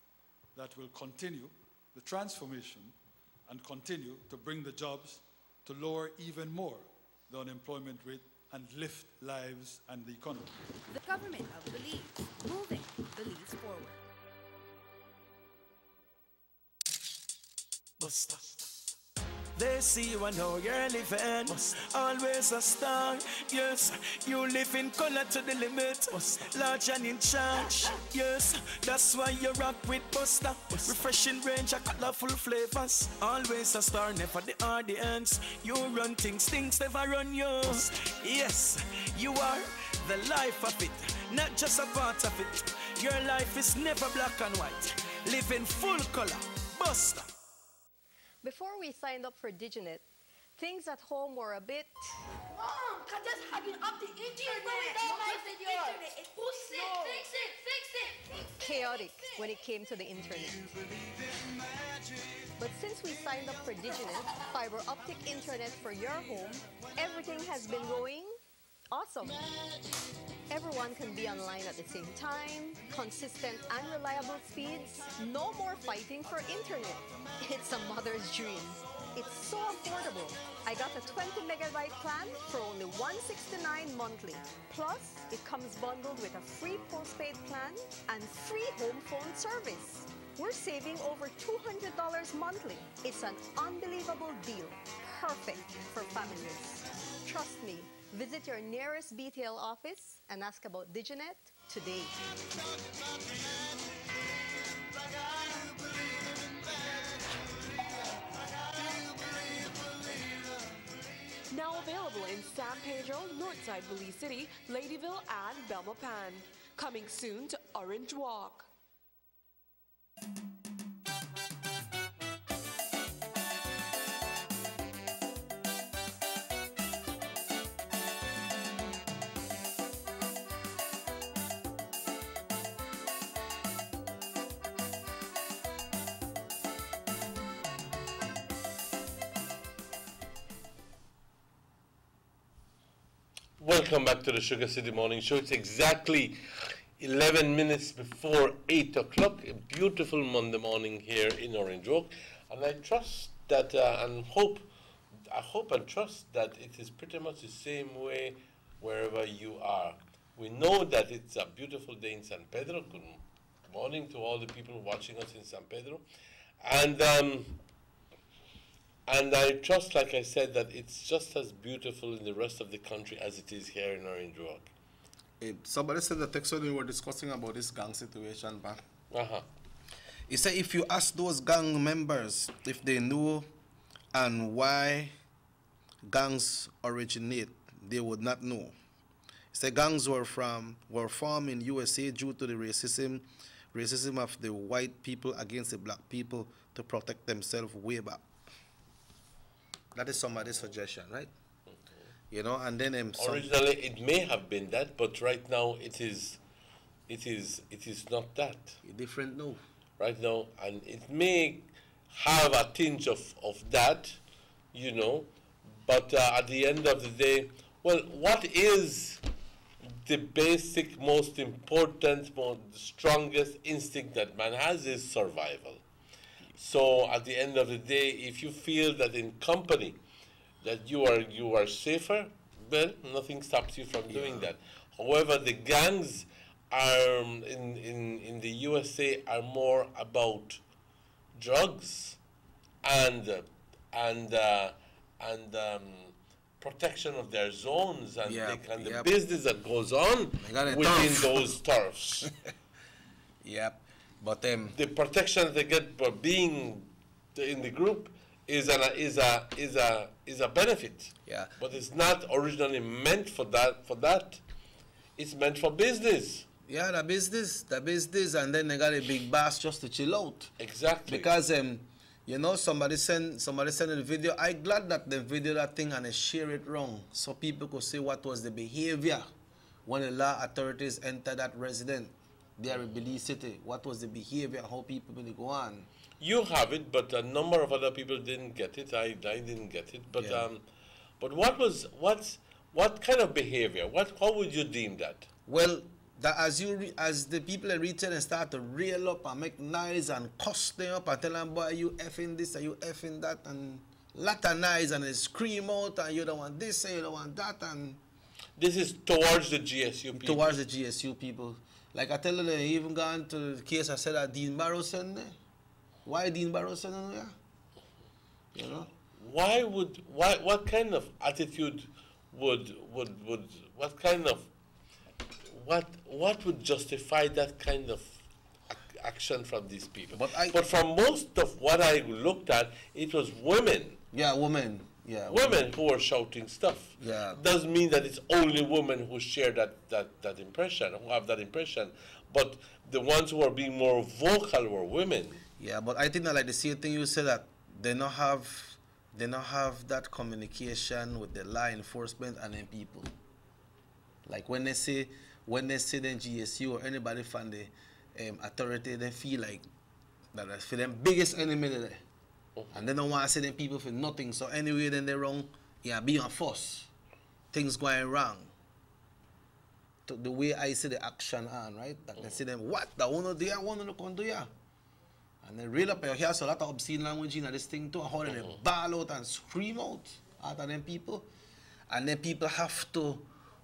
that will continue the transformation and continue to bring the jobs, to lower even more the unemployment rate and lift lives and the economy. The government of Belize, moving Belize forward. Buster. They see you and how you're living. Always a star. Yes, you live in color to the limit. Large and in charge. Yes, that's why you rock with Buster. Refreshing range of colorful flavors. Always a star, never the audience. You run things, things never run you. Yes, you are the life of it, not just a part of it. Your life is never black and white. Live in full color. Buster. Before we signed up for DigiNet, things at home were a bit... Mom, can just having up the internet. Who's sick? Fix it. chaotic when it came to the internet. But since we signed up for DigiNet, fiber optic internet for your home, everything has been going awesome. Everyone can be online at the same time, consistent and reliable speeds, no more fighting for internet. It's a mother's dream. It's so affordable. I got a 20 megabyte plan for only $169 monthly. Plus, it comes bundled with a free postpaid plan and free home phone service. We're saving over $200 monthly. It's an unbelievable deal. Perfect for families. Trust me, visit your nearest BTL office and ask about Diginet today. Now available in San Pedro, Northside Belize City, Ladyville, and Belmopan. Coming soon to Orange Walk. Welcome back to the Sugar City Morning Show. It's exactly 11 minutes before 8 o'clock, a beautiful Monday morning here in Orange Walk. And I trust that, I hope and trust that it is pretty much the same way wherever you are. We know that it's a beautiful day in San Pedro. Good morning to all the people watching us in San Pedro. And I trust, like I said, that it's just as beautiful in the rest of the country as it is here in Orange Walk. Somebody said the text when we were discussing about this gang situation, but Uh-huh. he said if you ask those gang members if they know and why gangs originate, they would not know. He said gangs were formed in USA due to the racism of the white people against the black people to protect themselves way back. That is somebody's suggestion, right? You know, and then originally it may have been that, but right now it is not that. Different now. Right now, and it may have a tinge of that, you know, but at the end of the day, well, what is the basic, most important, most strongest instinct that man has is survival. So at the end of the day, if you feel that in company that you are safer, well, nothing stops you from doing that. However, the gangs are in the USA are more about drugs and protection of their zones and, the business that goes on within those turfs. Yep. But the protection they get for being in the group is a benefit. Yeah. But it's not originally meant for that. It's meant for business. Yeah, the business, and then they got a big boss just to chill out. Exactly. Because you know, somebody sent a video. I'm glad that they video that thing and they share it wrong, so people could see what was the behavior when the law authorities entered that residence there in Belize City. What was the behavior, how people really go on. You have it, but a number of other people didn't get it. I didn't get it. But but what kind of behavior? How would you deem that? Well, that as the people in retail and start to reel up and make noise and cuss them up and tell them, boy, you effing this and you effing that, and lot of noise, and they scream out and you don't want this and you don't want that, and this is towards the GSU people. Towards the GSU people. Like I tell you, they even gone to the case I said that Dean Barrow sent there. Why Dean Barrow sent there? You know? What kind of attitude what would justify that kind of action from these people? But from most of what I looked at, it was women. Yeah, women. Yeah, women who are shouting stuff. Yeah. Doesn't mean that it's only women who share that impression, who have that impression. But the ones who are being more vocal were women. Yeah, but I think that like the same thing you said, that they not have that communication with the law enforcement and then people. Like when they say then GSU or anybody from the authority, they feel like that's for them biggest enemy there. And they don't want to see them people for nothing. So anyway, then they're wrong. Yeah, be on force. Things going wrong. To the way I see the action on, right? That they see them, what? The one do ya, one no can do ya. And they reel up, you hear a lot of obscene language in this thing too, how they bawl out and scream out of them people. And then people have to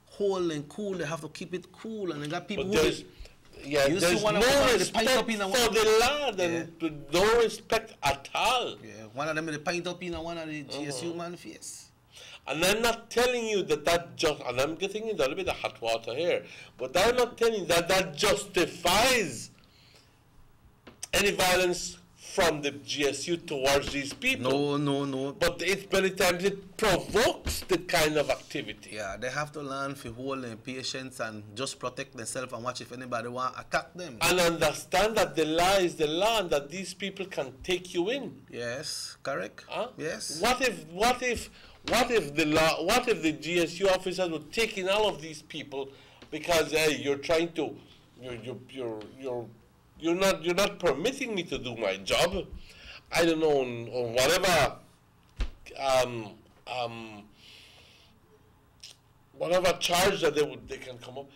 hold and cool, they have to keep it cool, and they got people there's no respect for the land and no respect at all. Yeah, one of them they pint up in one of the GSU man face. And I'm not telling you that just, and I'm getting into a little bit of hot water here, but I'm not telling you that justifies any violence from the GSU towards these people. No. But many times it provokes the kind of activity. Yeah, they have to learn to hold their patience and just protect themselves and watch if anybody want to attack them. And understand that the law is the law and that these people can take you in. Yes, correct. Huh? Yes. What if the GSU officers would take in all of these people because you're trying to you're not permitting me to do my job. I don't know, on whatever charge that they can come up.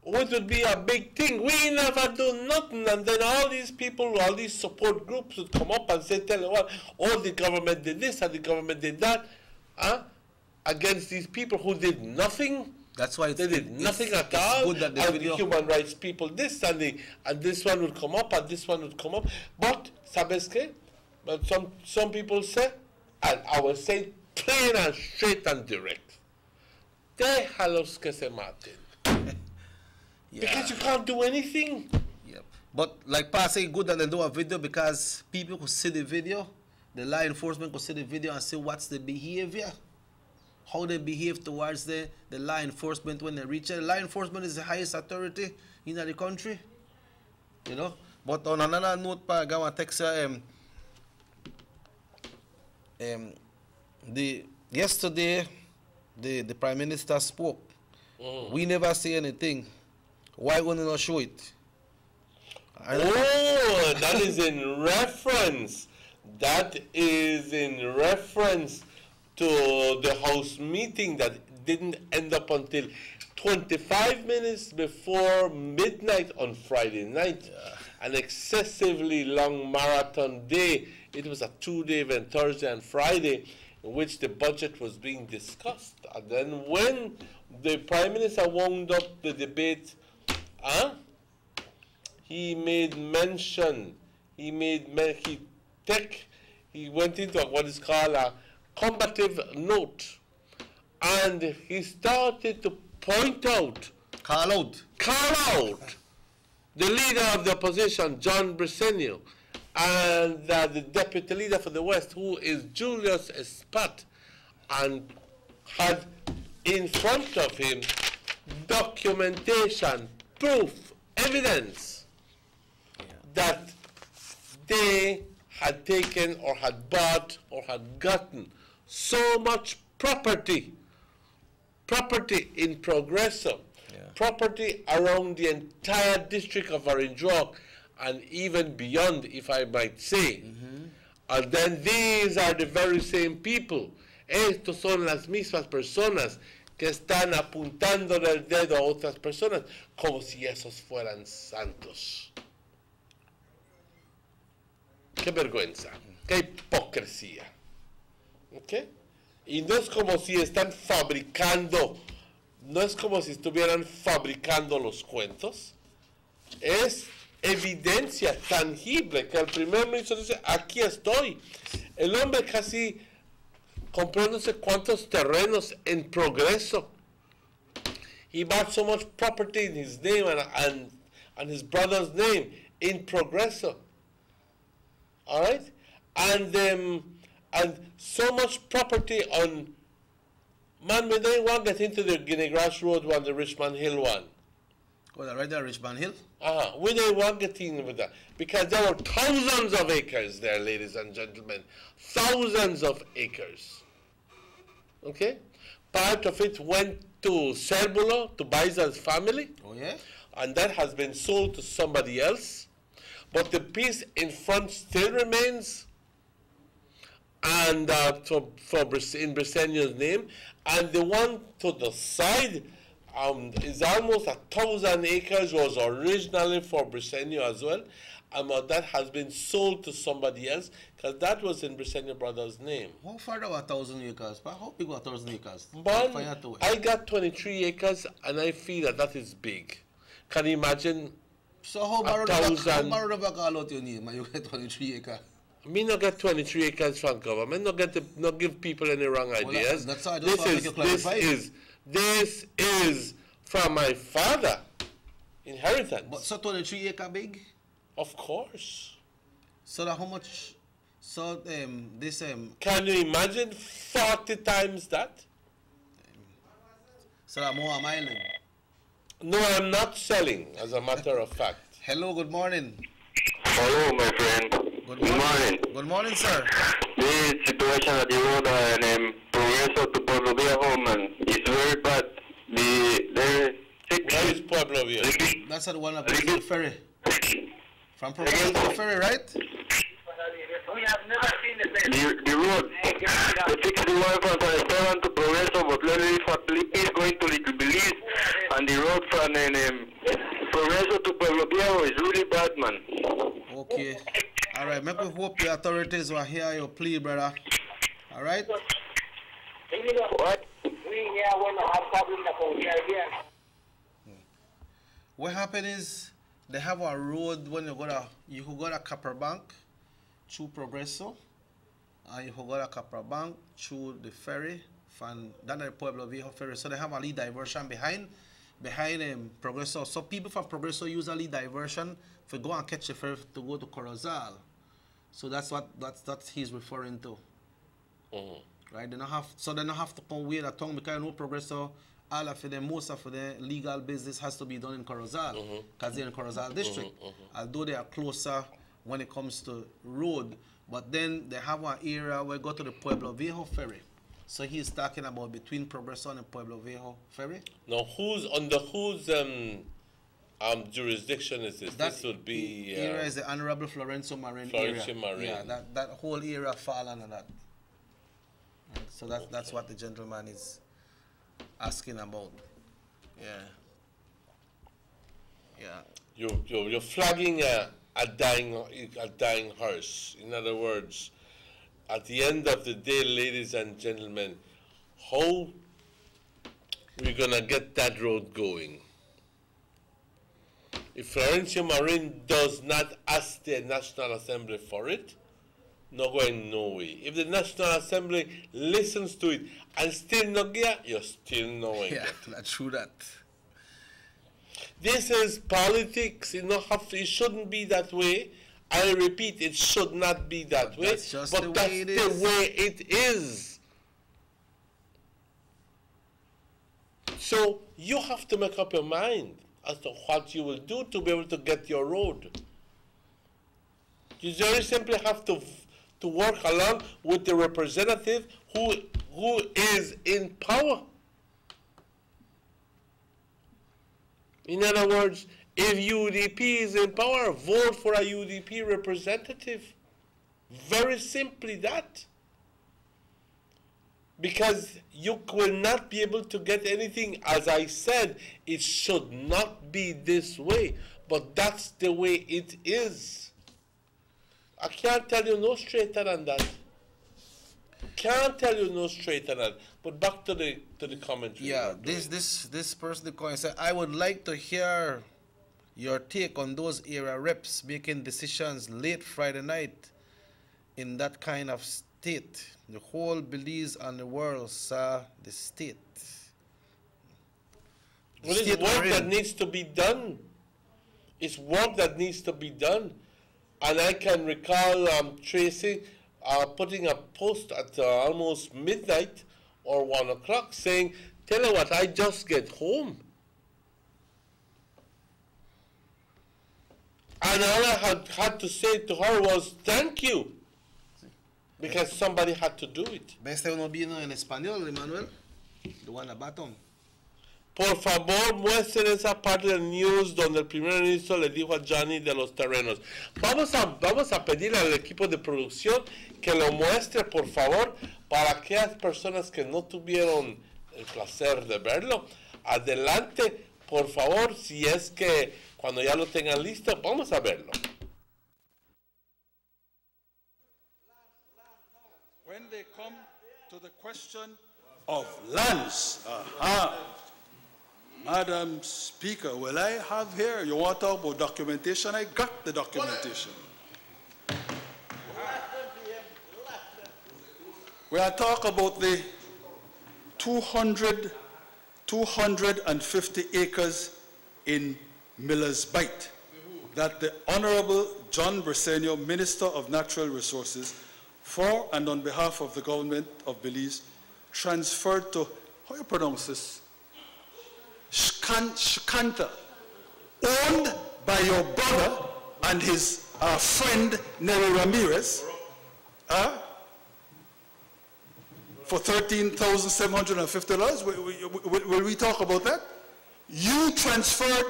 What would be a big thing? We never do nothing, and then all these people, all these support groups would come up and say, the government did this and the government did that, against these people who did nothing. That's why they did nothing at all. Good that and the human rights people this and this one would come up and this one would come up. But sabeske, but some people say, and I will say plain and straight and direct, déjalos que se maten. Because you can't do anything. Yep. But like Pa say, good that they do a video because people could see the video, the law enforcement could see the video and see what's the behavior. How they behave towards the law enforcement when they reach it. The law enforcement is the highest authority in the country, you know. But on another note, I want to text yesterday, the Prime Minister spoke. We never say anything. Why wouldn't not show it? That is in reference. That is in reference to the House meeting that didn't end up until 25 minutes before midnight on Friday night. An excessively long marathon day. It was a 2-day event, Thursday and Friday, in which the budget was being discussed. And then when the Prime Minister wound up the debate, he made mention, he went into what is called a combative note, and he started to point out, call out the leader of the opposition, John Briceño, and the deputy leader for the West, who is Julius Espat, and had in front of him documentation, proof, evidence that they had taken or had bought or had gotten so much property in Progreso, property around the entire district of Orange Walk and even beyond, if I might say. And then these are the very same people. Estos son las mismas personas que están apuntando el dedo a otras personas como si esos fueran santos. Qué vergüenza, qué hipocresía. ¿Okay? Y no es como si están fabricando, no es como si estuvieran fabricando los cuentos. Es evidencia tangible que el primer ministro dice, aquí estoy. El hombre casi compró no sé cuántos terrenos en Progreso. He bought so much property in his name and his brother's name in Progreso. All right? And so much property on, man, we don't want to get into the Guinea Grass Road one, the Richmond Hill one. Oh, right there, Richmond Hill? We don't want to get in with that. Because there were thousands of acres there, ladies and gentlemen. Thousands of acres. Okay? Part of it went to Cerbulo, to Baizal's family. Oh, yeah? And that has been sold to somebody else. But the piece in front still remains, and in Briceño's name, and the one to the side is almost 1,000 acres, was originally for Briceño as well, that has been sold to somebody else, because that was in Briceño Brothers' name. How far are 1,000 acres? How big are 1,000 acres? Man, I got 23 acres, and I feel that is big. Can you imagine? So how about the Bacalot you need? You get 23 acres. Me not get 23 acres from government. Not give people any wrong ideas. That's how I just want to make you clarify. This is from my father. Inheritance. But so 23 acre big? Of course. So that how much? So this Can you imagine 40 times that? So that more am island. No, I'm not selling, as a matter of fact. Hello, good morning. Hello, my friend. Good morning. Good morning, sir. This situation at the road and Progreso to Pueblo Viejo, man, is very bad. Where is Pueblo Viejo? That's the one up to the ferry. From Progreso to the ferry, right? We have never seen the road. They fix the one from San Esteban to Progreso, but lately for Felipe is going to Little Belize, and the road from Progreso to Pueblo Viejo is really bad, man. Okay. All right. Make we hope the authorities will hear your plea, brother. All right? What? What happened is they have a road when you go to Copper Bank through Progreso, and you go to Copper Bank through the ferry from the Pueblo Viejo ferry. So they have a lead diversion behind Progreso. So people from Progreso use a lead diversion to go and catch the ferry to go to Corozal. So that's what he's referring to. Right? They don't have to come way the tongue because no Progreso. All of them, most of the legal business has to be done in Corozal because they're in Corozal district. Although they are closer when it comes to road, but then they have an area where go to the Pueblo Viejo ferry. So he's talking about between Progreso and Pueblo Viejo ferry. Now, whose jurisdiction is this? This would be area is the Honorable Florencio Marin area. Yeah, that whole area fall under that. Right, so that's what the gentleman is asking about. You're flagging a dying horse. In other words, at the end of the day, ladies and gentlemen, how we're gonna get that road going? If Florencio Marin does not ask the National Assembly for it, not going no way. If the National Assembly listens to it and still not get, you're still not going. Yeah, that's true that. This is politics. It shouldn't be that way. I repeat, it should not be that way. That's just but the that's way it the is. way it is. So you have to make up your mind as to what you will do to be able to get your road. You very simply have to work along with the representative who is in power. In other words, if UDP is in power, vote for a UDP representative. Very simply that. Because you will not be able to get anything. As I said, it should not be this way. But that's the way it is. I can't tell you no straighter than that. Can't tell you no straighter than that. But back to the commentary. Yeah, this person the coin said, I would like to hear your take on those area reps making decisions late Friday night in that kind of state. The whole Belize and the world saw the state. Well, it's work that needs to be done. It's work that needs to be done. And I can recall Tracy putting a post at almost midnight or 1 o'clock saying, tell you what, I just get home. And all I had to say to her was, thank you. Because somebody had to do it. Best no vino en español, Emmanuel. The one at bottom. Por favor, muestren esa parte del news donde el primer ministro le dijo a Johnny de los terrenos. Vamos a pedirle al equipo de producción que lo muestre, por favor, para aquellas personas que no tuvieron el placer de verlo. Adelante, por favor, si es que cuando ya lo tengan listo, vamos a verlo. when they come to the question of lands, Madam Speaker, will I have here, you want to talk about documentation? I got the documentation. We are talking about the 250 acres in Miller's Bight that the Honorable John Briceño, Minister of Natural Resources, for and on behalf of the government of Belize, transferred to, how you pronounce this? Shkanta, owned by your brother and his friend Neri Ramirez, for $13,750. Will we talk about that? You transferred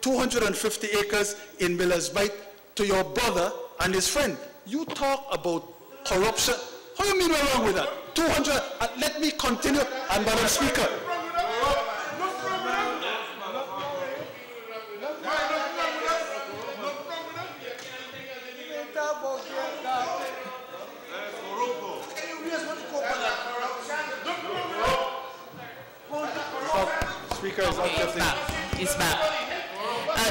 250 acres in Miller's Bight to your brother and his friend. You talk about corruption. How do you mean we're wrong with that? 200, let me continue, and Madam Speaker. Speaker is He's back.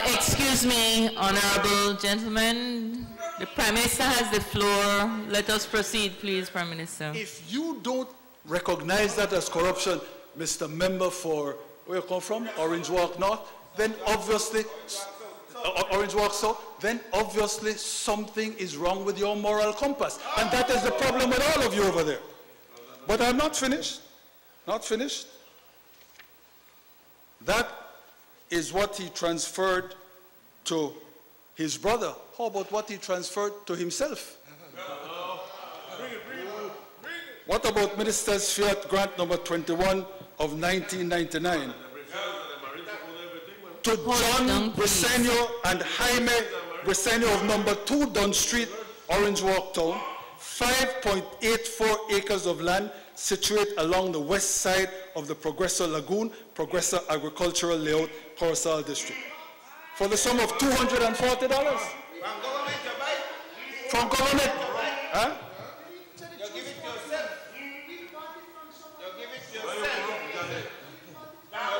Excuse me, honorable gentlemen. The Prime Minister has the floor. Let us proceed, please, Prime Minister. If you don't recognize that as corruption, Mr. Member for, where you come from, Orange Walk North, then obviously, Orange Walk South, then obviously something is wrong with your moral compass. And that is the problem with all of you over there. But I'm not finished. Not finished. That is what he transferred to his brother. How about what he transferred to himself? What about Minister's Fiat Grant number 21 of 1999? To John Briceño and Jaime Briceño of number 2 Dunn Street, Orange Walk Town, 5.84 acres of land situate along the west side of the Progreso Lagoon, Progreso Agricultural Layout, Corozal District, for the sum of $240. From government. Huh?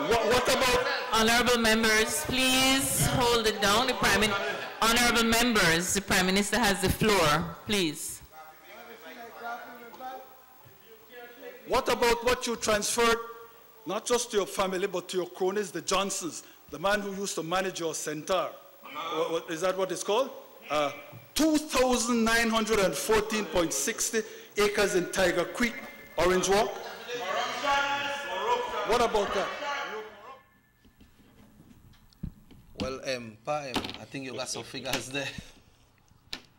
What about... Honorable members, please hold it down. Honorable members, the Prime Minister has the floor, please. What about what you transferred, not just to your family, but to your cronies, the Johnsons, the man who used to manage your Centaur? Is that what it's called? 2,914.60 acres in Tiger Creek, Orange Walk. What about that? Well, I think you got some figures there.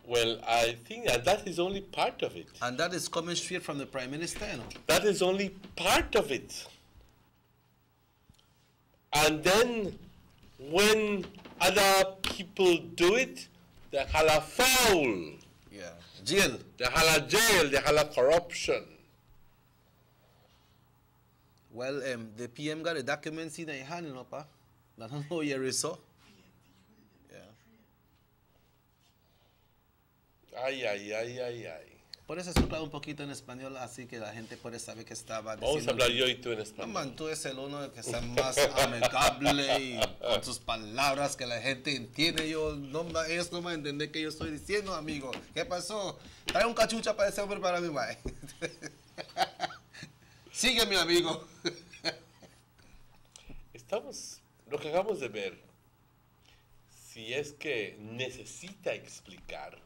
Well, I think that is only part of it. And that is coming straight from the Prime Minister, you know? That is only part of it. And then when other people do it, they hala foul. Yeah. Jail. They hala jail, they hala corruption. Well, the PM got the documents in their hand, you know, pa? I don't know where you saw. Ay, ay, ay, ay, ay. Puedes explicar un poquito en español así que la gente puede saber que estaba diciendo. Vamos a hablar yo y tú en español. No, man, tú eres el uno que sea más amigable y con sus palabras que la gente entiende. Ellos no van a entender que yo estoy diciendo, amigo. ¿Qué pasó? Trae un cachucha para ese hombre para mí, bye. Sigue, mi amigo. Lo que acabamos de ver, si es que necesita explicar,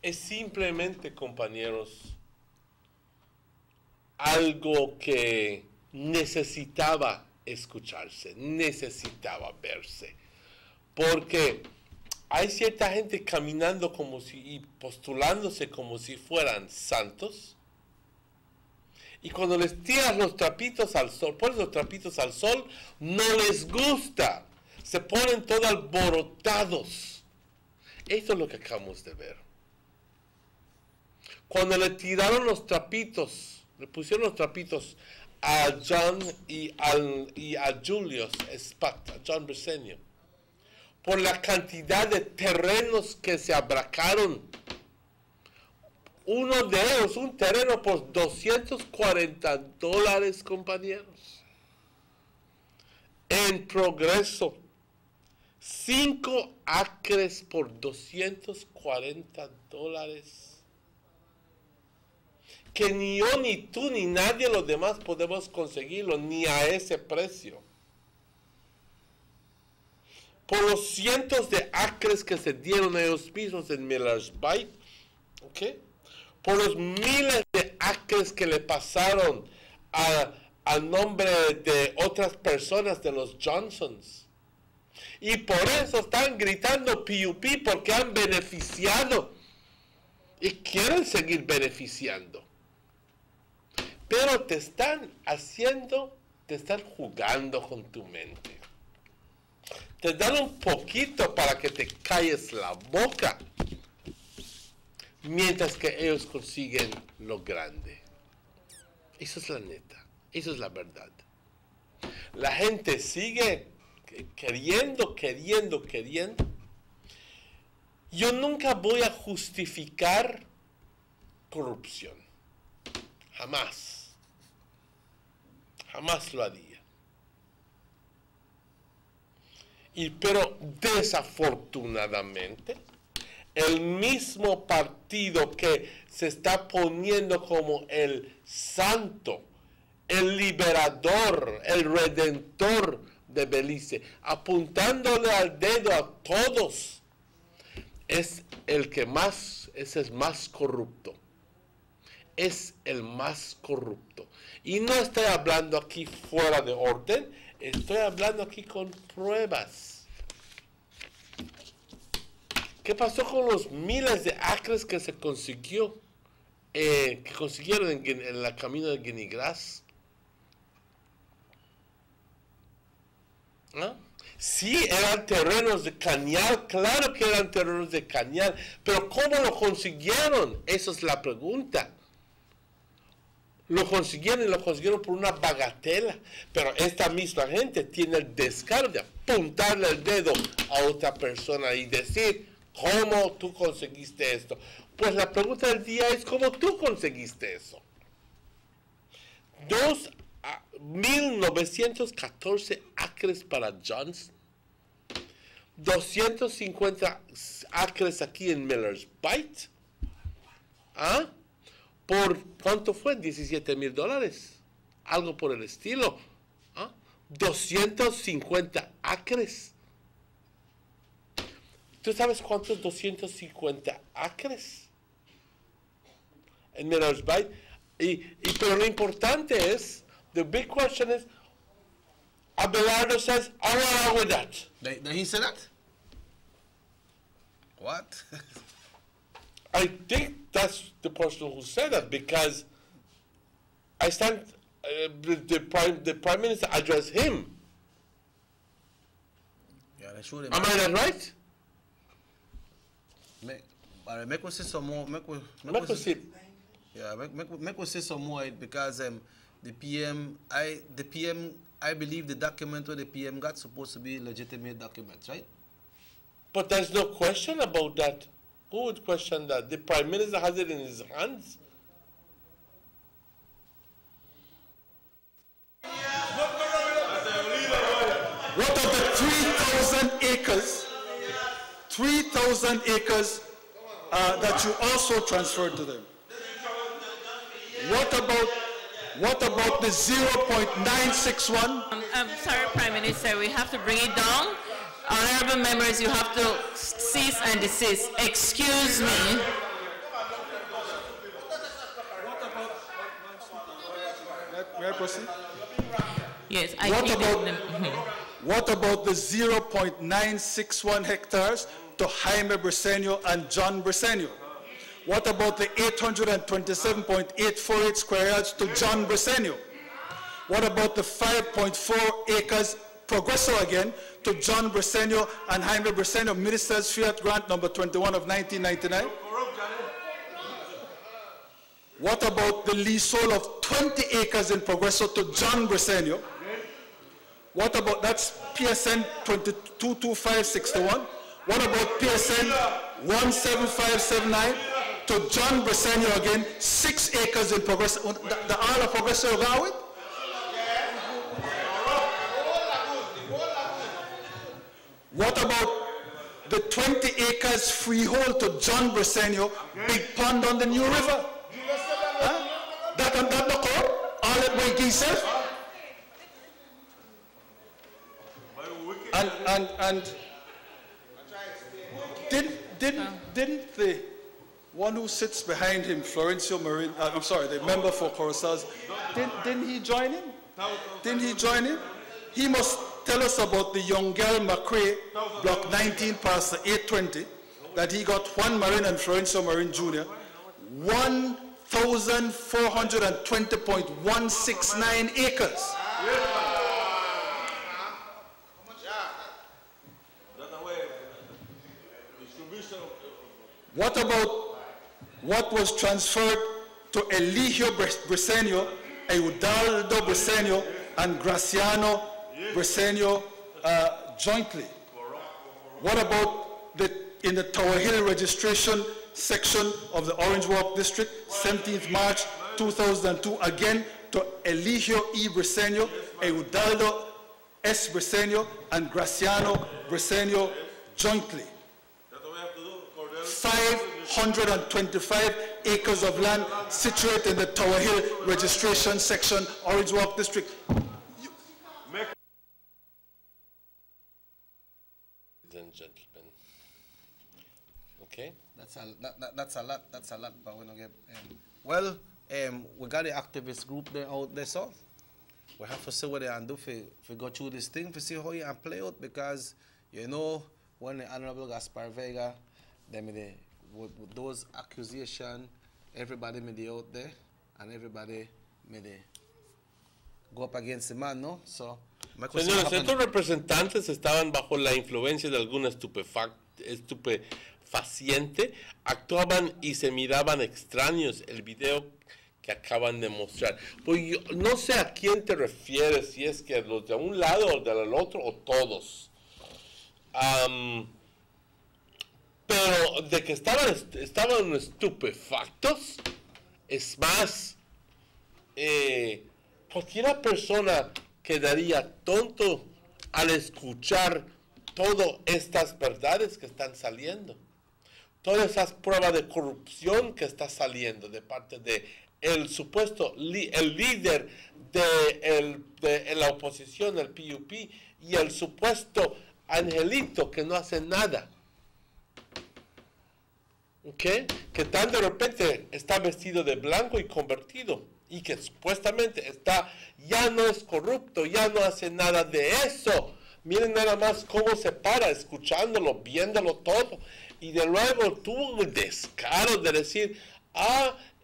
es simplemente, compañeros, algo que necesitaba escucharse, necesitaba verse. Porque hay cierta gente caminando como si, y postulándose como si fueran santos. Y cuando les tiras los trapitos al sol, pones los trapitos al sol, no les gusta. Se ponen todos alborotados. Esto es lo que acabamos de ver. Cuando le tiraron los trapitos, le pusieron los trapitos a John y a Julius Spat, a John Briceño, por la cantidad de terrenos que se abracaron, uno de ellos, un terreno por $240, compañeros. En Progreso, 5 acres por $240. Que ni yo, ni tú, ni nadie los demás podemos conseguirlo, ni a ese precio. Por los cientos de acres que se dieron a ellos mismos en Miller's Bight, ¿ok? Por los miles de acres que le pasaron a nombre de otras personas de los Johnsons. Y por eso están gritando PUP, porque han beneficiado y quieren seguir beneficiando. Pero te están jugando con tu mente. Te dan un poquito para que te calles la boca, mientras que ellos consiguen lo grande. Eso es la neta, eso es la verdad. La gente sigue queriendo. Yo nunca voy a justificar corrupción. Jamás lo haría. Pero desafortunadamente, el mismo partido que se está poniendo como el santo, el liberador, el redentor de Belice, apuntándole al dedo a todos, es el más corrupto. Es el más corrupto. Y no estoy hablando aquí fuera de orden, estoy hablando aquí con pruebas. ¿Qué pasó con los miles de acres que se consiguieron en la camino de Guinea-Gras? ¿Ah? Sí, eran terrenos de cañal, claro que eran terrenos de cañal, pero ¿cómo lo consiguieron? Esa es la pregunta. Lo consiguieron por una bagatela, pero esta misma gente tiene el descaro de apuntarle el dedo a otra persona y decir, ¿cómo tú conseguiste esto? Pues la pregunta del día es, ¿cómo tú conseguiste eso? 1,914 acres para Johnson, 250 acres aquí en Miller's Bight. ¿Ah? ¿Por cuánto fue? $17,000. Algo por el estilo. ¿Ah? 250 acres. ¿Tú sabes cuántos 250 acres? En Miller's Bight. Pero lo importante es, the big question is, Abelardo says, I'm along with that. Did he say that? What? I think that's the person who said that, because I stand, the prime minister addressed him. Yeah, they should have. Am I not right? Make us say some more. Make us say some more, because the PM, I believe the document where the PM got supposed to be legitimate documents, right? But there's no question about that. Who would question that? The Prime Minister has it in his hands. What of the 3,000 acres? 3,000 acres that you also transferred to them? What about the 0.961? I'm sorry, Prime Minister, we have to bring it down. Honorable members, you have to cease and desist. Excuse me. May I proceed? Yes, What about the 0.961 hectares to Jaime Briceño and John Briceño? What about the 827.848 square yards to John Briceño? What about the 5.4 acres Progreso again to John Briceño and Jaime Briceño, Minister's Fiat Grant number 21 of 1999? What about the leasehold of 20 acres in Progreso to John Briceño? What about, that's PSN 222561. What about PSN 17579? to John Bresenio again, 6 acres in Progress. The Isle of Progreso you go with? What about the 20 acres freehold to John Bresenio, big pond on the New River? Huh? That and that no court? All that way himself? And didn't the one who sits behind him, Florencio Marin, I'm sorry, the member for Corozals, didn't he join him? Didn't he join him? He must tell us about the young girl McCrae, block 19 past the 820, that he got Juan Marin and Florencio Marin Jr. 1,420.169 acres. What about what was transferred to Eligio Bresenio, Eudaldo Bresenio, and Graciano Bresenio jointly? What about in the Tower Hill registration section of the Orange Walk District, 17th March 2002, again to Eligio E. Bresenio, Eudaldo S. Bresenio, and Graciano Bresenio jointly? 525 acres of land situated in the Tower Hill registration section, Orange Walk District. Gentlemen. Okay? That's a lot, but we're not get, well, we got the activist group there out there, so we have to see what they can do if we go through this thing, to see how you can play out, because, you know, when the Honorable Gaspar Vega, with those accusations, everybody may out there, and everybody may go up against the man, ¿no? So, señores, estos representantes estaban bajo la influencia de alguna estupefaciente, actuaban y se miraban extraños. El video que acaban de mostrar. Pues yo no sé a quién te refieres, si es que los de un lado o del otro o todos. Pero de que estaban estupefactos, es más, cualquier persona quedaría tonto al escuchar todas estas verdades que están saliendo, todas esas pruebas de corrupción que está saliendo de parte de el supuesto el líder de la oposición, el PUP, y el supuesto angelito que no hace nada. ¿Okay? Que tan de repente está vestido de blanco y convertido, y que supuestamente ya no es corrupto, ya no hace nada de eso. Miren nada más cómo se para, escuchándolo, viéndolo todo, y de luego tuvo el descaro de decir,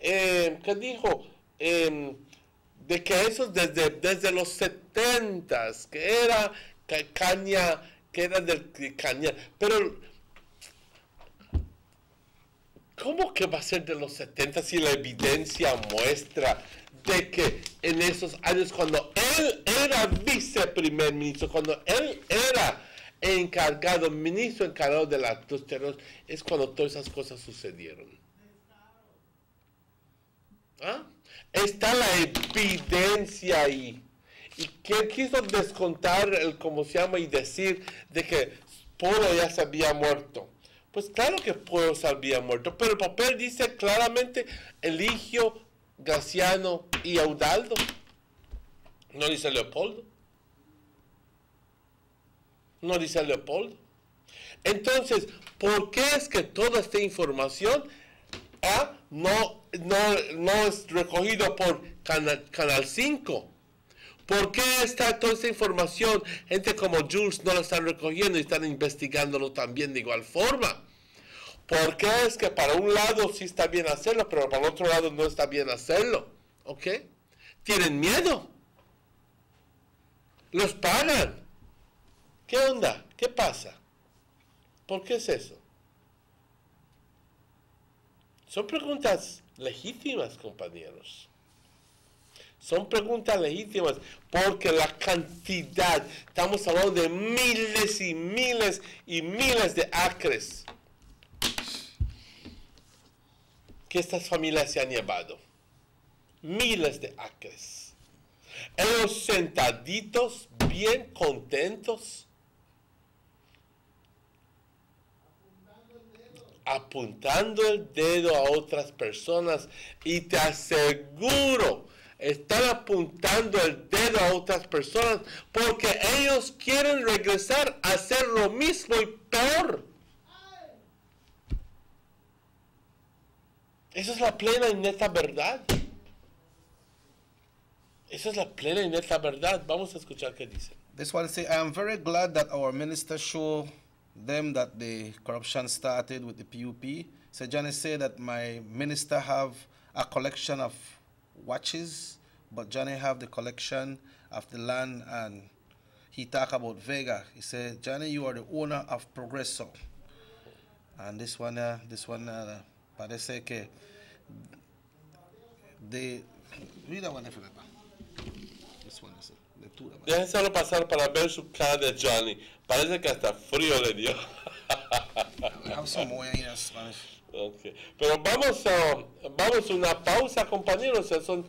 ¿qué dijo? De que eso desde los 70s, que era caña, que era del caña, pero ¿cómo que va a ser de los 70 si la evidencia muestra de que en esos años, cuando él era viceprimer ministro, cuando él era ministro encargado de los terrenos, es cuando todas esas cosas sucedieron? Está la evidencia ahí. ¿Y quién quiso descontar cómo se llama y decir de que Polo ya se había muerto? Pues claro que Polo se había muerto, pero el papel dice claramente Eligio, Graciano y Eudaldo. No dice Leopoldo. No dice Leopoldo. Entonces, ¿por qué es que toda esta información no es recogido por Canal 5? ¿Por qué está toda esta información? Gente como Jules no la están recogiendo y están investigándolo también de igual forma. ¿Por qué es que para un lado sí está bien hacerlo, pero para el otro lado no está bien hacerlo? ¿Ok? Tienen miedo. Los pagan. ¿Qué onda? ¿Qué pasa? ¿Por qué es eso? Son preguntas legítimas, compañeros. Son preguntas legítimas porque la cantidad, estamos hablando de miles y miles y miles de acres. que estas familias se han llevado. Miles de acres. Ellos sentaditos, bien contentos, apuntando el dedo a otras personas, y te aseguro, están apuntando el dedo a otras personas porque ellos quieren regresar a hacer lo mismo y peor. Esa es la plena y neta verdad. Esa es la plena y neta verdad. Vamos a escuchar qué dice. This one say, I am very glad that our minister show them that the corruption started with the PUP. So Johnny said that my minister have a collection of watches, but Johnny have the collection of the land, and he talk about Vega. He said, Johnny, you are the owner of Progreso. And this one, parece que de, mira one Filipa. This one is lectura. Déjenselo pasar para ver su cara de Johnny. Parece que hasta frío le dio. I have some more in Spanish. Okay. Pero vamos a una pausa, compañeros. Son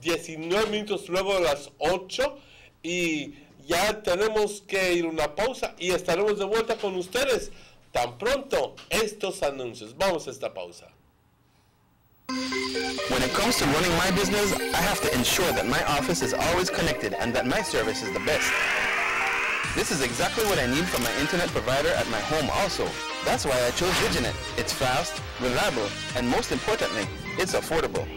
19 minutos luego de las 8 y ya tenemos que ir a una pausa y estaremos de vuelta con ustedes tan pronto estos anuncios. Vamos a esta pausa. When it comes to running my business, I have to ensure that my office is always connected and that my service is the best. This is exactly what I need from my internet provider at my home also. That's why I chose Diginet. It's fast, reliable, and most importantly, it's affordable.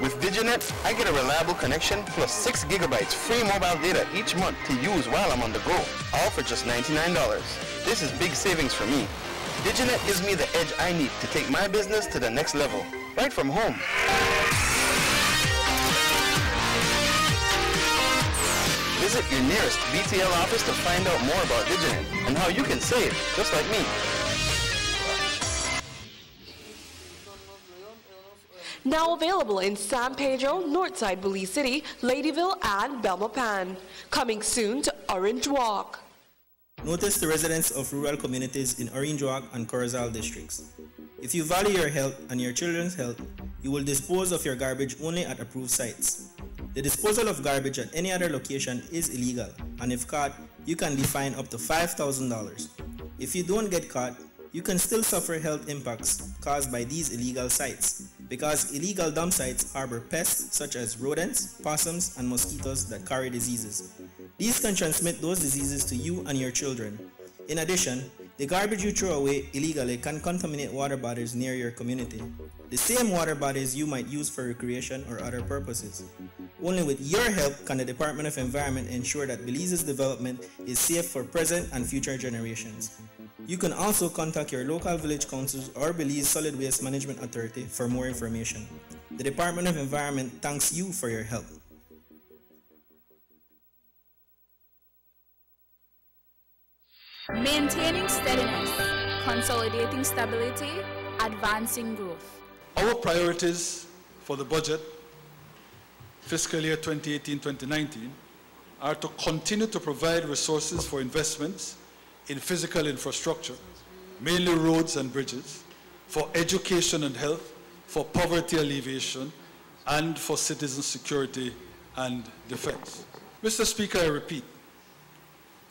With Diginet, I get a reliable connection plus 6 gigabytes free mobile data each month to use while I'm on the go, all for just $99. This is big savings for me. Diginet gives me the edge I need to take my business to the next level, right from home. Visit your nearest BTL office to find out more about Diginet and how you can save, just like me. Now available in San Pedro, Northside Belize City, Ladyville, and Belmopan. Coming soon to Orange Walk. Notice the residents of rural communities in Orange Walk and Corozal districts. If you value your health and your children's health, you will dispose of your garbage only at approved sites. The disposal of garbage at any other location is illegal, and if caught, you can be fined up to $5,000. If you don't get caught, you can still suffer health impacts caused by these illegal sites, because illegal dump sites harbor pests such as rodents, possums, and mosquitoes that carry diseases. These can transmit those diseases to you and your children. In addition, the garbage you throw away illegally can contaminate water bodies near your community, the same water bodies you might use for recreation or other purposes. Only with your help can the Department of Environment ensure that Belize's development is safe for present and future generations. You can also contact your local village councils or Belize Solid Waste Management Authority for more information. The Department of Environment thanks you for your help. Maintaining steadiness, consolidating stability, advancing growth. Our priorities for the budget, fiscal year 2018-2019, are to continue to provide resources for investments in physical infrastructure, mainly roads and bridges, for education and health, for poverty alleviation, and for citizen security and defense. Mr. Speaker, I repeat,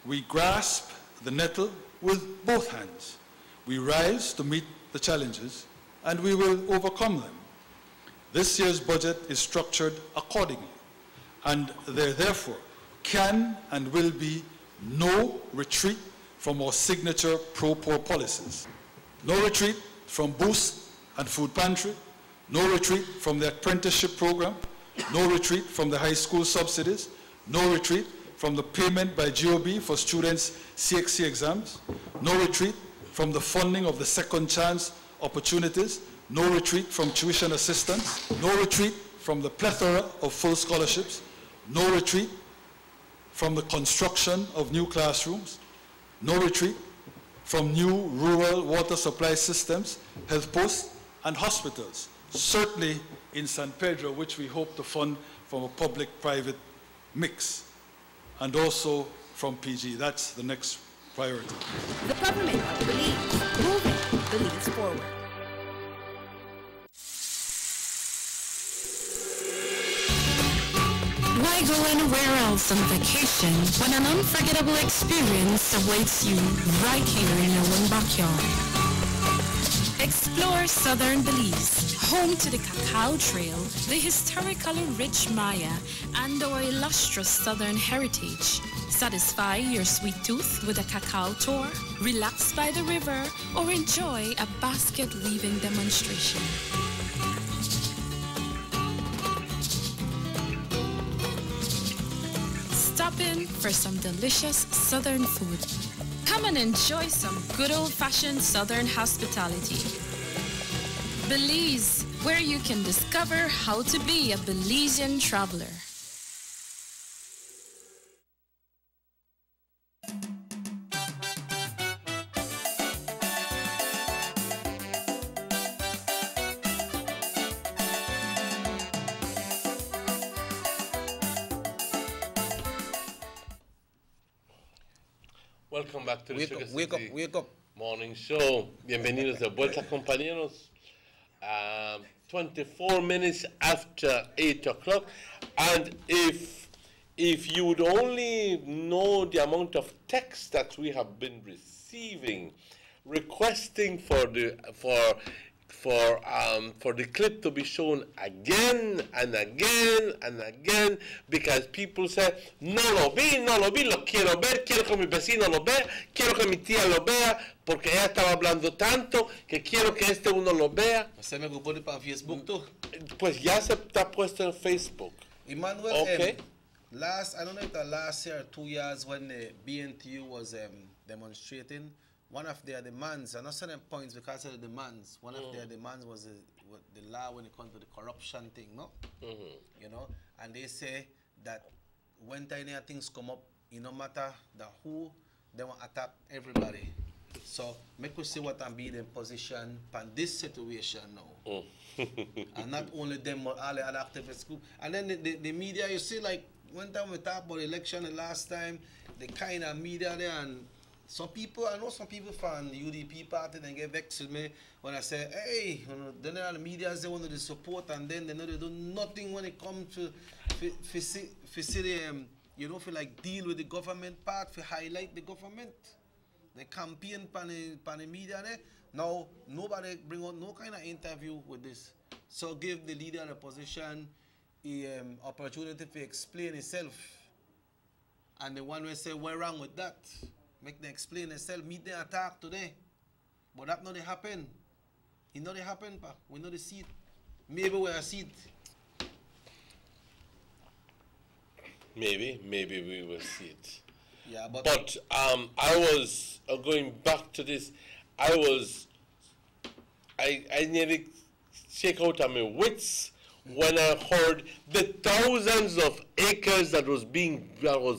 we grasp the nettle with both hands. We rise to meet the challenges, and we will overcome them. This year's budget is structured accordingly, and there therefore can and will be no retreat from our signature pro-poor policies. No retreat from Boost and Food Pantry, no retreat from the apprenticeship program, no retreat from the high school subsidies, no retreat from the payment by GOB for students' CXC exams, no retreat from the funding of the second chance opportunities, no retreat from tuition assistance, no retreat from the plethora of full scholarships, no retreat from the construction of new classrooms, no retreat from new rural water supply systems, health posts, and hospitals, certainly in San Pedro, which we hope to fund from a public-private mix, and also from PG. That's the next priority. The government of Belize, moving Belize forward. go anywhere else on vacation when an unforgettable experience awaits you right here in your own backyard. Explore southern Belize, home to the Cacao Trail, the historically rich Maya, and our illustrious southern heritage. Satisfy your sweet tooth with a cacao tour, relax by the river, or enjoy a basket weaving demonstration. Stop in for some delicious southern food. Come and enjoy some good old-fashioned southern hospitality. Belize, where you can discover how to be a Belizean traveler. Welcome back to the Sugar City Wake up. Morning Show. Bienvenidos de vuelta, compañeros. 24 minutes after 8 o'clock. And if you would only know the amount of text that we have been receiving, requesting for the clip to be shown again and again and again, because people say, no lo vi, lo quiero ver, quiero que mi vecino lo vea, quiero que mi tía lo vea, porque ella estaba hablando tanto que quiero que uno lo vea. ¿Se me ocupó para Facebook tú? Pues ya se está puesto en Facebook. Emmanuel, okay. I don't know if the last year or 2 years when the BNTU was demonstrating, one of their demands, and not certain points because of the demands, one of their demands was the law when it comes to the corruption thing, no? You know, and they say that when tiny things come up, it no matter who, they want to attack everybody. So make us see what I'm being in position on this situation now. And not only them, but all the other activist groups. And then the media, you see, like, one time we talked about the election the last time, the kind of media there, and some people, I know some people from the UDP party, they get vexed with me when I say, hey, you know, then the media say want to support, and then they know they do nothing when it comes to you know, for like deal with the government part, for highlight the government. They campaign pan the media there. Now, nobody bring out no kind of interview with this. So give the leader of the opposition an opportunity to explain himself. And the one will say, what's wrong with that? Make them explain themselves, meet the attack today. But that not happen. It not happen, pa. We not see it. Maybe we see it. Maybe we will see it. Yeah, but I was going back to this. I nearly shake out of my wits when I heard the thousands of acres that was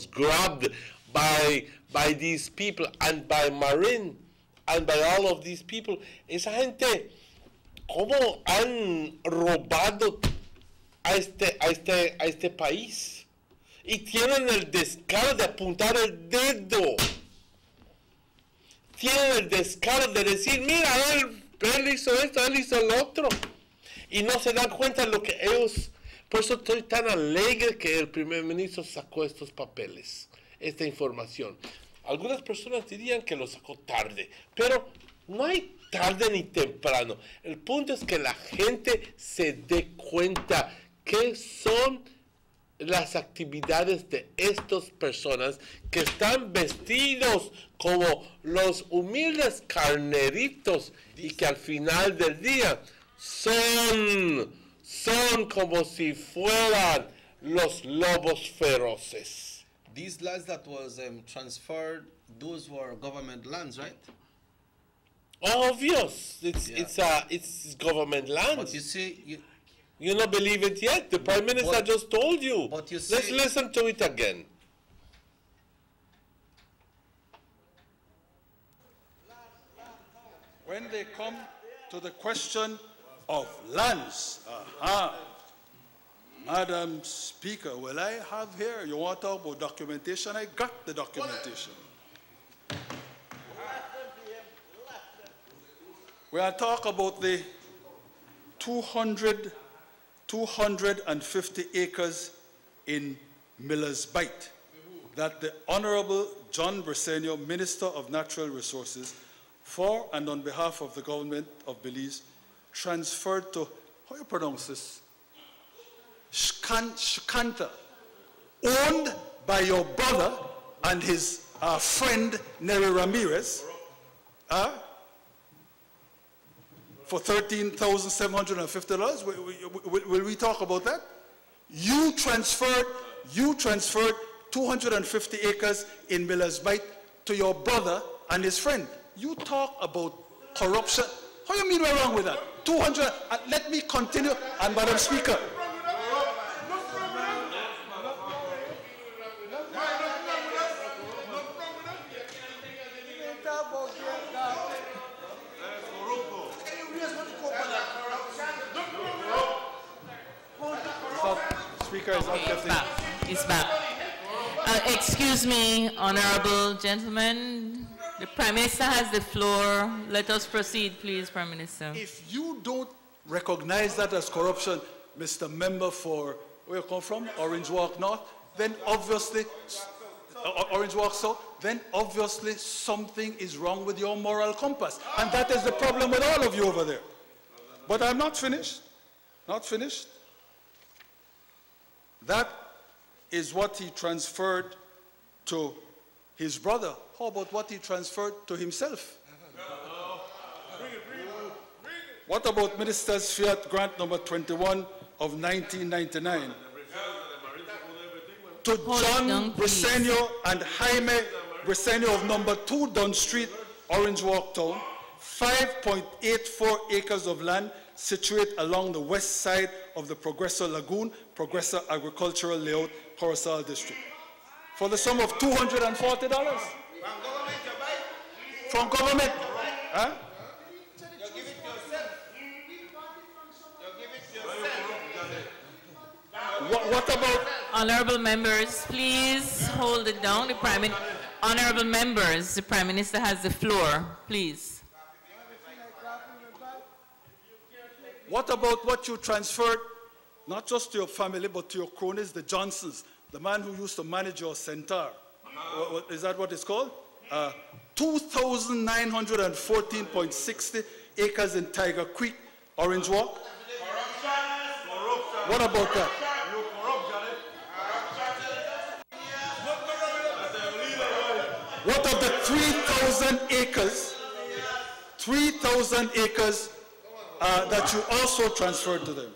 grabbed by these people and by Marin and by all of these people. Esa gente, ¿cómo han robado a este país? Y tienen el descaro de apuntar el dedo. Tienen el descaro de decir, mira, él hizo esto, él hizo lo otro. Y no se dan cuenta de lo que ellos... Por eso estoy tan alegre que el primer ministro sacó estos papeles, esta información. Algunas personas dirían que lo sacó tarde, pero no hay tarde ni temprano. El punto es que la gente se dé cuenta que son las actividades de estas personas que están vestidos como los humildes carneritos y que al final del día son como si fueran los lobos feroces. These lands that was transferred, those were government lands, right? Obvious, it's government land. But you see, you don't believe it yet. The Prime Minister just told you. But you see, let's listen to it again. When they come to the question of lands, Madam Speaker, will I have here, you want to talk about documentation? I got the documentation. We are talking about the 250 acres in Miller's Bight, that the Honorable John Briceño, Minister of Natural Resources, for and on behalf of the government of Belize, transferred to, how you pronounce this? Shkanta, owned by your brother and his friend Nery Ramirez, for $13,750. Will we talk about that? You transferred 250 acres in Miller's Bight to your brother and his friend. You talk about corruption. How do you mean we're wrong with that? 200, let me continue, and Madam Speaker. Speaker is not getting... It's back. Excuse me, honorable gentlemen. The Prime Minister has the floor. Let us proceed, please, Prime Minister. If you don't recognize that as corruption, Mr. Member for, where you come from, Orange Walk North, then obviously, Orange Walk South, then obviously something is wrong with your moral compass. And that is the problem with all of you over there. But I'm not finished. Not finished. That is what he transferred to his brother. How about what he transferred to himself? What about Minister's Fiat Grant number 21 of 1999? To John Briceño and Jaime Briceño of number 2 Dunn Street, Orange Walk Town, 5.84 acres of land situate along the west side of the Progreso Lagoon, Progreso Agricultural Layout, Corozal District, for the sum of $240. From government. Huh? What about... Honorable members, please hold it down. Honorable members, the Prime Minister has the floor, please. What about what you transferred, not just to your family, but to your cronies, the Johnsons, the man who used to manage your Centaur? Is that what it's called? 2,914.60 acres in Tiger Creek, Orange Walk. What about that? What of the 3,000 acres, that you also transferred to them?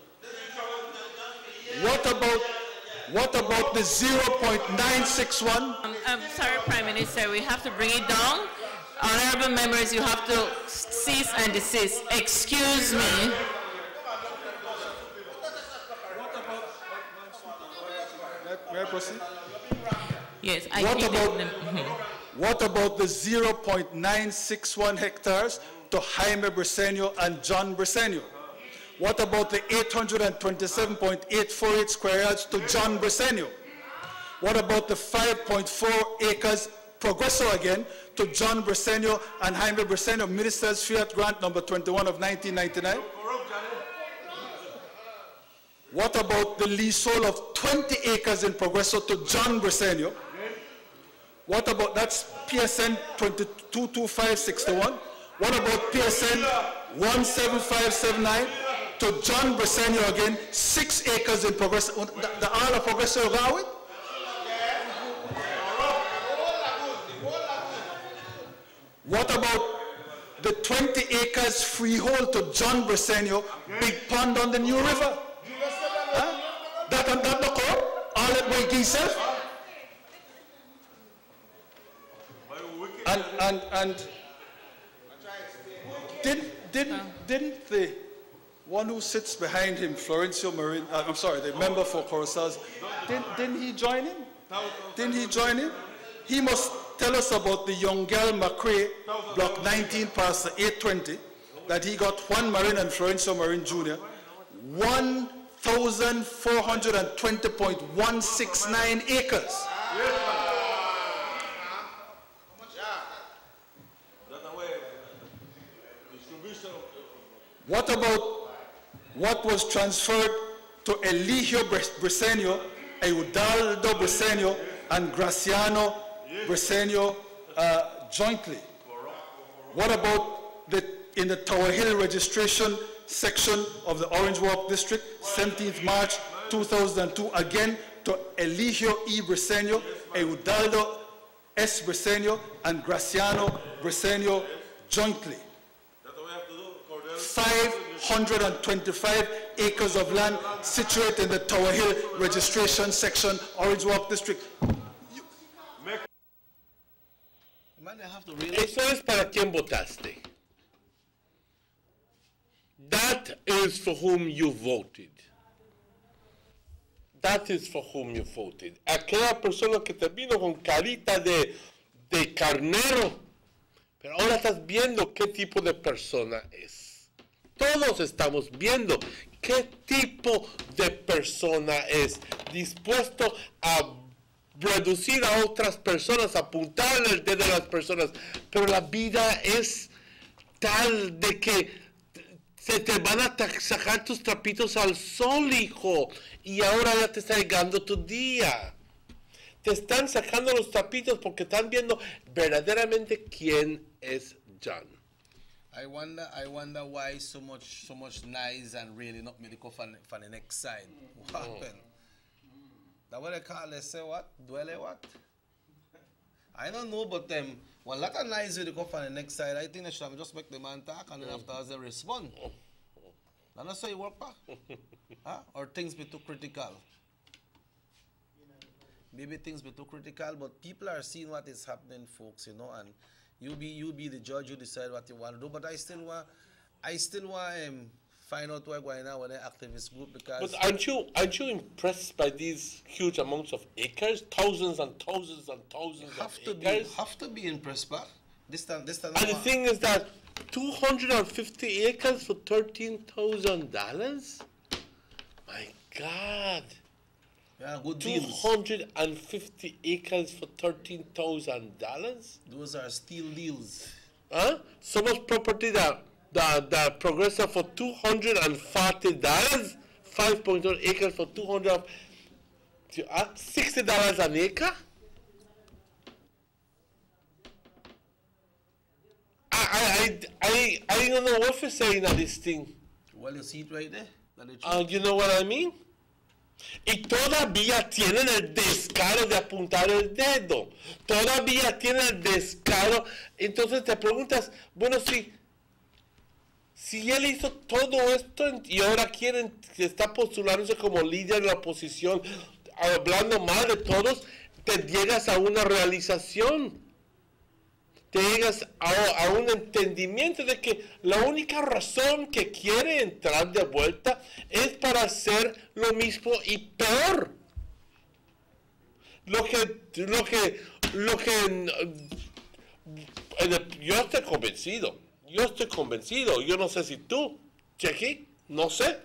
What about the 0.961? I'm sorry, Prime Minister, we have to bring it down. Honorable members, you have to cease and desist. Excuse me. May I proceed? Yes, what about the 0.961 hectares to Jaime Briceño and John Briceño? What about the 827.848 square yards to John Briceño? What about the 5.4 acres, Progreso again, to John Briceño and Jaime Briceño, Minister's Fiat Grant number 21 of 1999? What about the leasehold of 20 acres in Progreso to John Briceño? What about, that's PSN 222561. What about PSN 17579 to John Briceño again, 6 acres in Progreso, the all of Progreso you got with? What about the 20 acres freehold to John Briceño, Big Pond on the New River? Huh? That not corrupt? All that way himself? And didn't the one who sits behind him, Florencio Marin, I'm sorry, the member for Corozal, didn't he join him? Didn't he join him? He must tell us about the young girl McCrae, block 19 past the 820, that he got Juan Marin and Florencio Marin Jr. 1,420.169 acres. What about what was transferred to Eligio Briceño Eudaldo Briceño and Graciano Briceño jointly? What about in the Tower Hill registration section of the Orange Walk District, 17th March 2002, again to Eligio E. Briceño, Eudaldo S. Briceño, and Graciano Briceño jointly. 525 acres of land situated in the Tower Hill registration section, Orange Walk District. Eso es para quien votaste. That is for whom you voted. That is for whom you voted. Aquella persona que te vino con carita de carnero, pero ahora estás viendo qué tipo de persona es. Todos estamos viendo qué tipo de persona es, dispuesto a reducir a otras personas, apuntarle el dedo a las personas, pero la vida es tal de que se te van a sacar tus trapitos al sol, hijo, y ahora ya te está llegando tu día. Te están sacando los trapitos porque están viendo verdaderamente quién es John. I wonder why so much nice and really not medical for the next side. What happened? That what they call, they say what? Dwelle what? I don't know, but one lot of nice medical for the next side. I think they should have just make the man talk and then afterwards they respond. That's how you work, pa? Huh? Or things be too critical? Maybe things be too critical, but people are seeing what is happening, folks, you know, and you be the judge, you decide what you want to do. But I still want find out what's going on with the activist group, because. But aren't you impressed by these huge amounts of acres, thousands and thousands and thousands of acres? Have to be impressed, pa. This time. And the thing is that 250 acres for $13,000. My God. Yeah, good deals. 250 acres for $13,000. Those are steal deals. Huh? So much property that Progressive for $240, 5.1 acres for $60 an acre. I don't know what you're saying on this thing. Well, you see it right there. You know what I mean? Y todavía tienen el descaro de apuntar el dedo. Todavía tienen el descaro. Entonces te preguntas, bueno, si él hizo todo esto y ahora está postulándose como líder de la oposición, hablando mal de todos, te llegas a una realización. Te llegas a un entendimiento de que la única razón que quiere entrar de vuelta es para hacer lo mismo y peor. Yo estoy convencido. Yo no sé si tú, Chequi, no sé,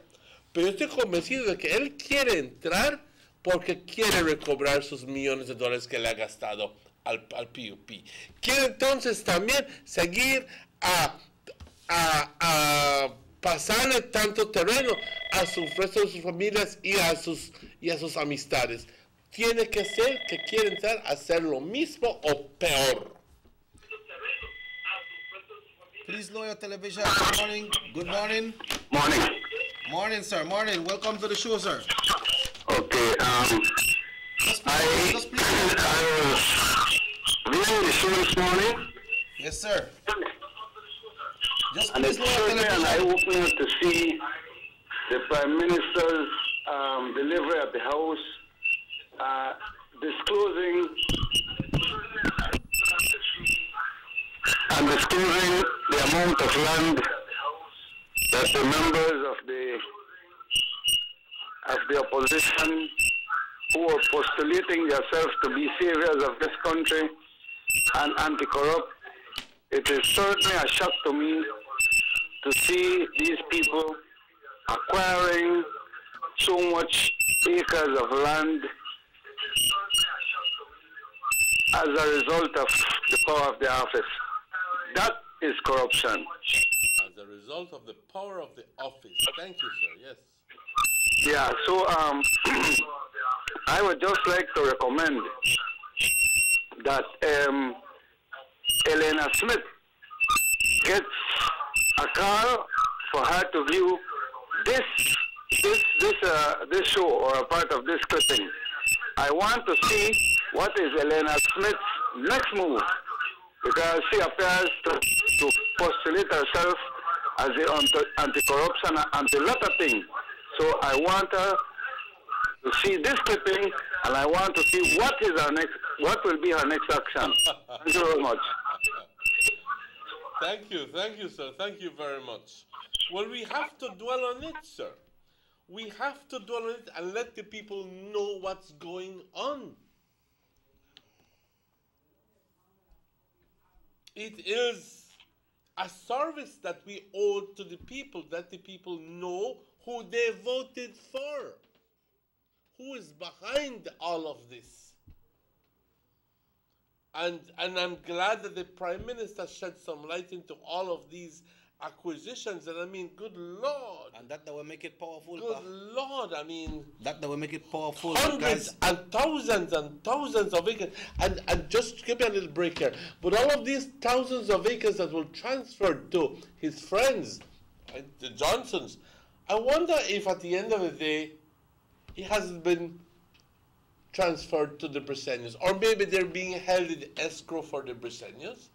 pero yo estoy convencido de que él quiere entrar porque quiere recobrar sus millones de dólares que le ha gastado al PUP. Quiere entonces también seguir a pasarle tanto terreno a sus restos de sus familias y a sus amistades. Tiene que ser que quiere entrar a hacer lo mismo o peor. Please lower your television. Good morning. Good morning. Morning. Morning, sir. Morning. Welcome to the show, sir. Okay. I was viewing the show this morning. Yes, sir. And it's certainly an eye-opener to see the Prime Minister's delivery at the House, disclosing the amount of land that the members of the opposition who are postulating themselves to be saviors of this country and anti-corrupt. It is certainly a shock to me to see these people acquiring so much acres of land as a result of the power of the office. That is corruption. As a result of the power of the office. Thank you, sir. Yes. Yeah, so I would just like to recommend that Elena Smith gets a car for her to view this show or a part of this clipping. I want to see what is Elena Smith's next move, because she appears to postulate herself as the anti-corruption, anti-lot of things. So I want her to see this clipping, and I want to see what will be her next action. Thank you very much. Thank you, sir. Thank you very much. Well, we have to dwell on it, sir. We have to dwell on it and let the people know what's going on. It is a service that we owe to the people, that the people know who they voted for, who is behind all of this. And I'm glad that the Prime Minister shed some light into all of these acquisitions. And I mean, good Lord. And that will make it powerful. Good Lord, I mean. That will make it powerful. Hundreds and thousands of acres. And just give me a little break here. But all of these thousands of acres that will transfer to his friends, the Johnsons, I wonder if at the end of the day, he hasn't been transferred to the Briceños, or maybe they're being held in escrow for the Briceños.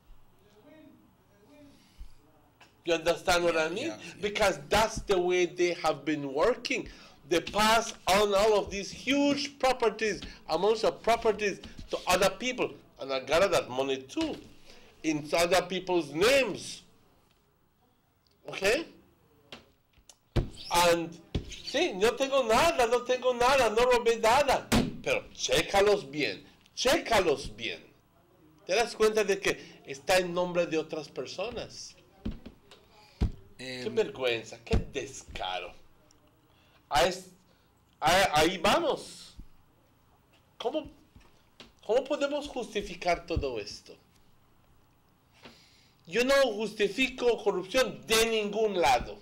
You understand what I mean? Yeah. Because that's the way they have been working. They pass on all of these huge properties, amounts of properties, to other people, and I gather that money too, in other people's names. Okay? And sí, no tengo nada, no robé nada. Pero chécalos bien. Te das cuenta de que está en nombre de otras personas. Qué vergüenza, qué descaro. Ahí vamos. ¿Cómo podemos justificar todo esto? Yo no justifico corrupción de ningún lado.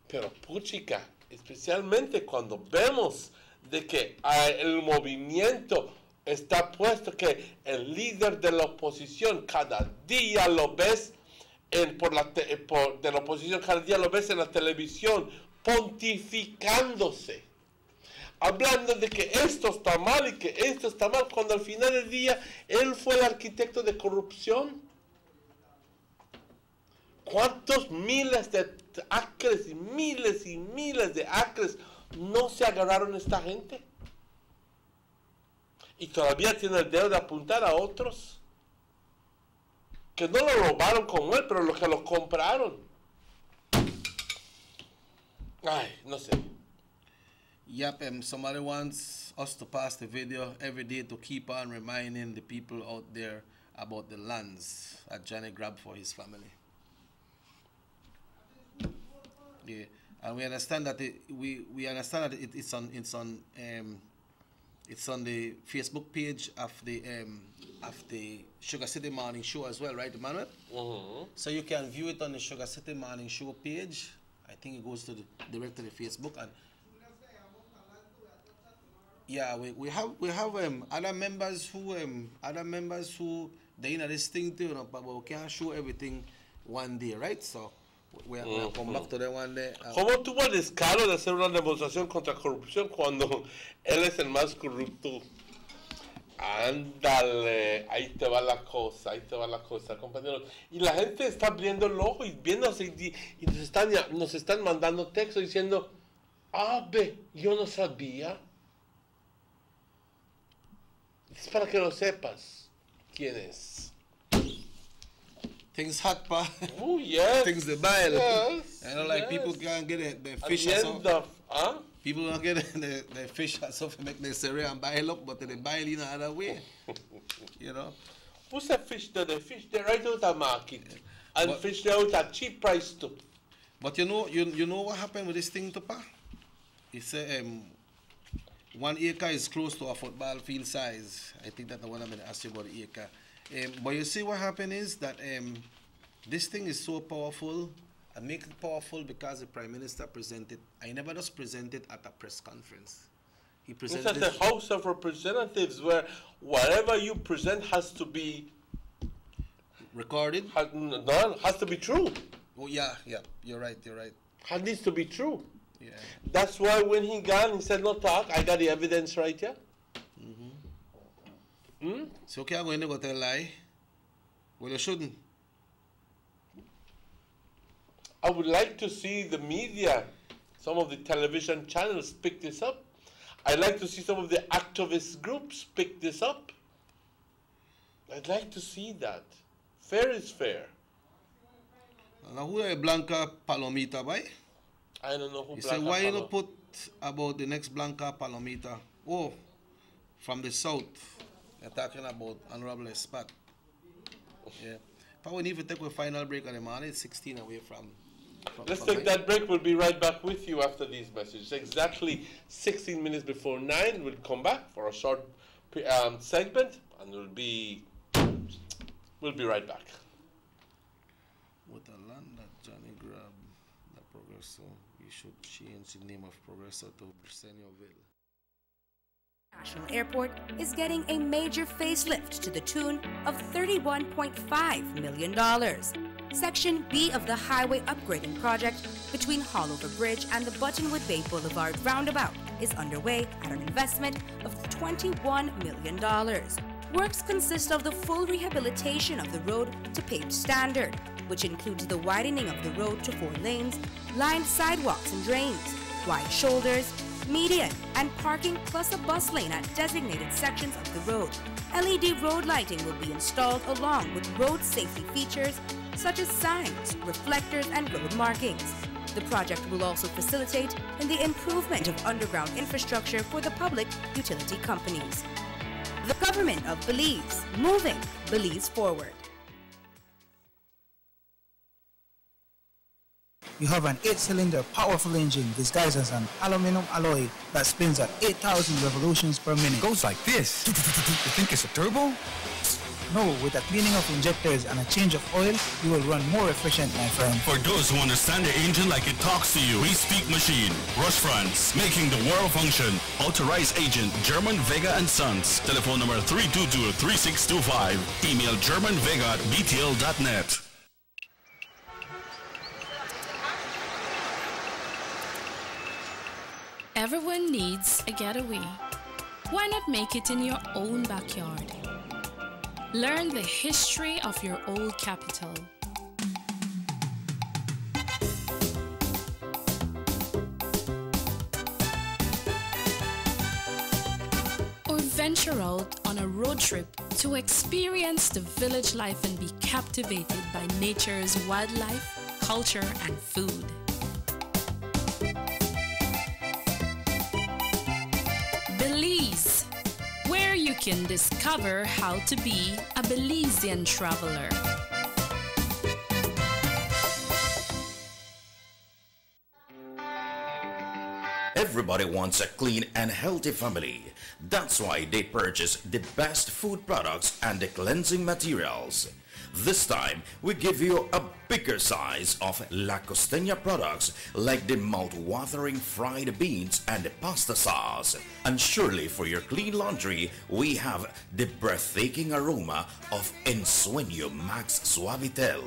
Pero puchica, especialmente cuando vemos de que el movimiento está puesto, que el líder de la oposición cada día lo ves de la oposición, cada día lo ves en la televisión pontificándose, hablando de que esto está mal y que esto está mal, cuando al final del día él fue el arquitecto de corrupción. ¿Cuántos miles de acres y miles de acres no se agarraron esta gente? Y todavía tiene el dedo de apuntar a otros que no lo robaron como él, pero los que lo compraron. Ay, no sé. Yep, somebody wants us to pass the video every day to keep on reminding the people out there about the lands that Johnny grabbed for his family. Yeah, and we understand that it's on the Facebook page of the Sugar City Morning Show as well, right, Emmanuel? Mm-hmm. So you can view it on the Sugar City Morning Show page. I think it goes to direct to the Facebook, and yeah, we have other members who they in this thing too, but we can't show everything one day, right? So we'll come back to that one day. ¿Cómo tuvo el descaro de hacer una demostración contra corrupción cuando él es el más corrupto? Ándale, ahí te va la cosa, compañeros. Y la gente está abriendo el ojo y viéndose y nos están mandando texto diciendo, ve, yo no sabía. Es para que lo sepas quién es. Things hot, pa. Oh, yes. Things the bile. Yes. I know, like, people can't get the fish or something. People don't get the fish or something, make the cereal and bile up, but they bile in another way. You know? Who's the fish there? The fish they right out of market. And but, fish they out at cheap price too. But you know what happened with this thing, too, pa? It's 1 acre is close to a football field size. I think that's the one I'm going to ask you about the acre. But you see what happened is that this thing is so powerful, I make it powerful because the Prime Minister presented. I never just presented at a press conference. He presented it's at the House of Representatives, where whatever you present has to be recorded. Has to be true. Oh yeah, you're right. It needs to be true. Yeah. That's why when he gone, he said, "No talk. I got the evidence right here." So okay, I'm going to go tell a lie. Well, you shouldn't. I would like to see the media, some of the television channels pick this up. I'd like to see some of the activist groups pick this up. I'd like to see that. Fair is fair. Now, who is Blanca Palomita by? I don't know who You Blanca say, why you Palo- not put about the next Blanca Palomita? Oh, from the south. They're talking about Honorable Espat. Yeah. But we need to take a final break on the morning. It's 16 away from Let's take that break. We'll be right back with you after these messages. Exactly 16 minutes before 9, we'll come back for a short segment, and we'll be right back. With the land that Johnny grabbed, the Progresso, we should change the name of Progresso to Brisenioville. National Airport is getting a major facelift to the tune of $31.5 million. Section B of the highway upgrading project between Haulover Bridge and the Buttonwood Bay Boulevard roundabout is underway at an investment of $21 million. Works consist of the full rehabilitation of the road to paved standard, which includes the widening of the road to 4 lanes, lined sidewalks and drains, wide shoulders, median, and parking, plus a bus lane at designated sections of the road. LED road lighting will be installed along with road safety features such as signs, reflectors, and road markings. The project will also facilitate in the improvement of underground infrastructure for the public utility companies. The government of Belize, moving Belize forward. You have an 8-cylinder powerful engine disguised as an aluminum alloy that spins at 8,000 revolutions per minute. Goes like this. You think it's a turbo? No, with a cleaning of injectors and a change of oil, you will run more efficient, my friend. For those who understand the engine like it talks to you, we speak machine. Rush France, making the world function. Authorized agent, German Vega and Sons. Telephone number 322-3625. Email germanvega@btl.net. Everyone needs a getaway. Why not make it in your own backyard? Learn the history of your old capital. Or venture out on a road trip to experience the village life and be captivated by nature's wildlife, culture, and food. Belize, where you can discover how to be a Belizean traveler. Everybody wants a clean and healthy family. That's why they purchase the best food products and the cleansing materials. This time, we give you a bigger size of La Costeña products like the mouth-watering fried beans and the pasta sauce. And surely for your clean laundry, we have the breathtaking aroma of Ensueño Max Suavitel.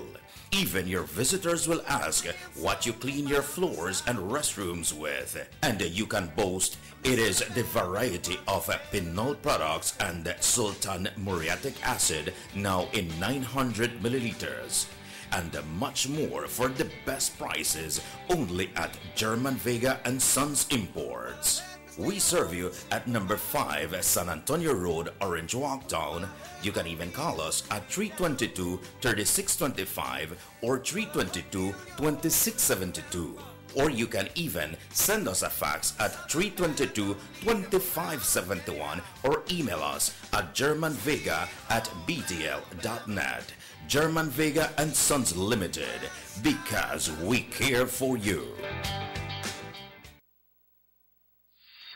Even your visitors will ask what you clean your floors and restrooms with. And you can boast it is the variety of Pinol products and Sultan muriatic acid now in 900 milliliters. And much more for the best prices only at German Vega and Sons Imports. We serve you at number 5 San Antonio Road, Orange Walk Town. You can even call us at 322-3625 or 322-2672. Or you can even send us a fax at 322-2571 or email us at germanvega@btl.net. German Vega and Sons Limited, because we care for you.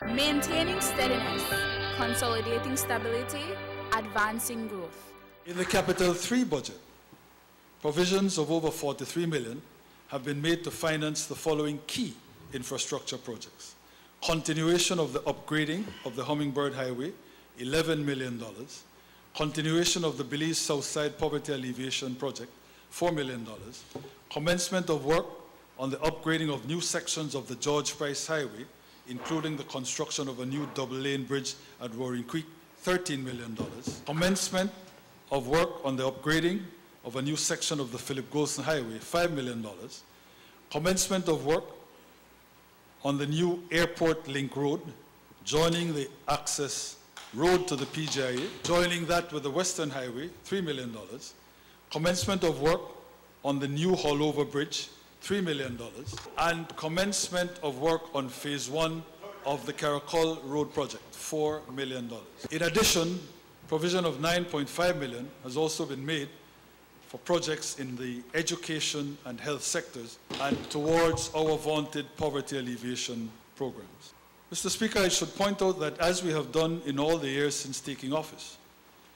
Maintaining steadiness, consolidating stability, advancing growth. In the Capital 3 budget, provisions of over $43 million have been made to finance the following key infrastructure projects. Continuation of the upgrading of the Hummingbird Highway, $11 million. Continuation of the Belize Southside Poverty Alleviation Project, $4 million. Commencement of work on the upgrading of new sections of the George Price Highway, including the construction of a new double-lane bridge at Roaring Creek, $13 million. Commencement of work on the upgrading of a new section of the Philip Golson Highway, $5 million. Commencement of work on the new Airport Link Road, joining the access road to the PGIA, joining that with the Western Highway, $3 million. Commencement of work on the new Hallover Bridge, $3 million. And commencement of work on phase 1 of the Caracol Road project, $4 million. In addition, provision of $9.5 million has also been made for projects in the education and health sectors and towards our vaunted poverty alleviation programs. Mr. Speaker, I should point out that as we have done in all the years since taking office,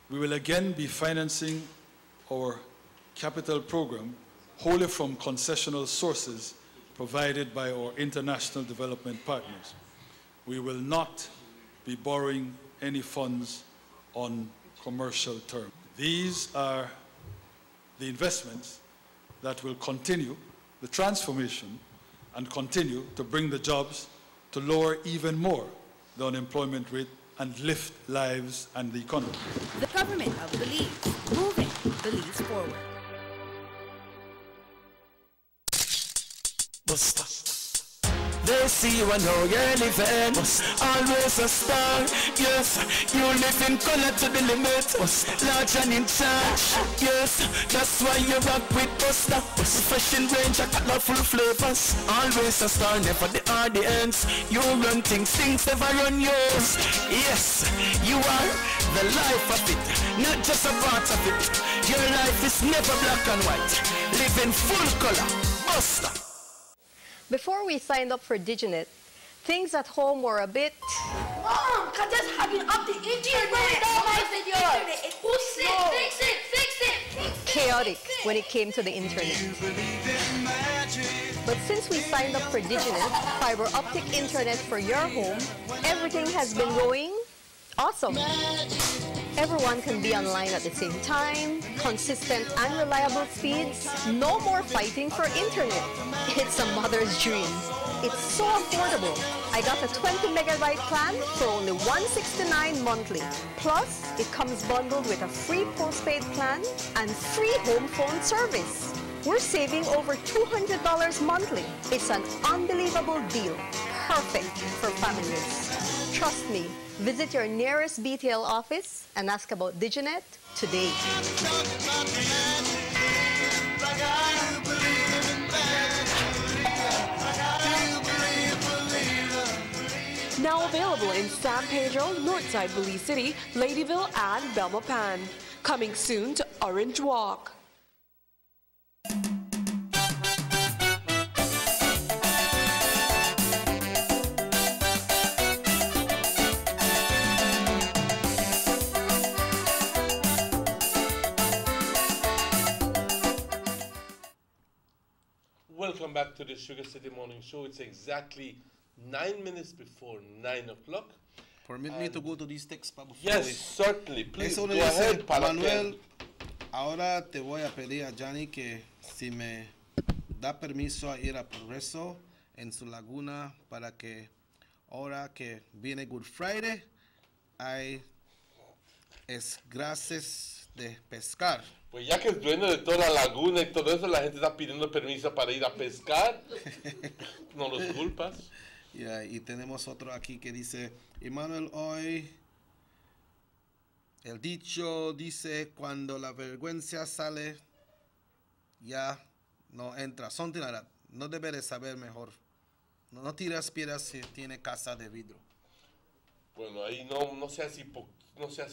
we will again be financing our capital program wholly from concessional sources provided by our international development partners. We will not be borrowing any funds on commercial terms. These are the investments that will continue the transformation and continue to bring the jobs, to lower even more the unemployment rate and lift lives and the economy. The government of Belize, moving Belize forward. They see you and how you're living. Always a star. Yes, you live in color to the limit. Large and in charge. Yes, that's why you rock with Buster. Fresh in range, a colorful flavors. Always a star, never the audience. You run things never run yours. Yes, you are the life of it, not just a part of it. Your life is never black and white. Live in full color. Buster. Before we signed up for DigiNet, things at home were a bit... Mom, I'm just hanging up the internet. Who's it? Fix it. Chaotic when it came to the internet. But since we signed up for DigiNet, fiber optic internet for your home, everything has been going awesome. Everyone can be online at the same time, consistent and reliable speeds, no more fighting for internet. It's a mother's dream. It's so affordable. I got a 20 megabyte plan for only $169 monthly. Plus, it comes bundled with a free postpaid plan and free home phone service. We're saving over $200 monthly. It's an unbelievable deal. Perfect for families. Trust me. Visit your nearest BTL office and ask about DigiNet today. Now available in San Pedro, Northside Belize City, Ladyville, and Belmopan. Coming soon to Orange Walk. Welcome back to the Sugar City Morning Show. It's exactly 9 minutes before 9 o'clock. Permit me to go to these texts before. Yes, certainly. Please Eso go le dice, ahead, Manuel, ahora te voy a pedir a Johnny que si me da permiso a ir a Progreso en su laguna para que ahora que viene Good Friday hay esgraces de pescar. Pues ya que es dueño de toda la laguna y todo eso, la gente está pidiendo permiso para ir a pescar. No los culpas. Yeah, y tenemos otro aquí que dice, Emmanuel, hoy el dicho dice, cuando la vergüenza sale, ya no entra. Something like that. No debe de saber mejor. No tiras piedras si tiene casa de vidrio. Bueno, ahí no seas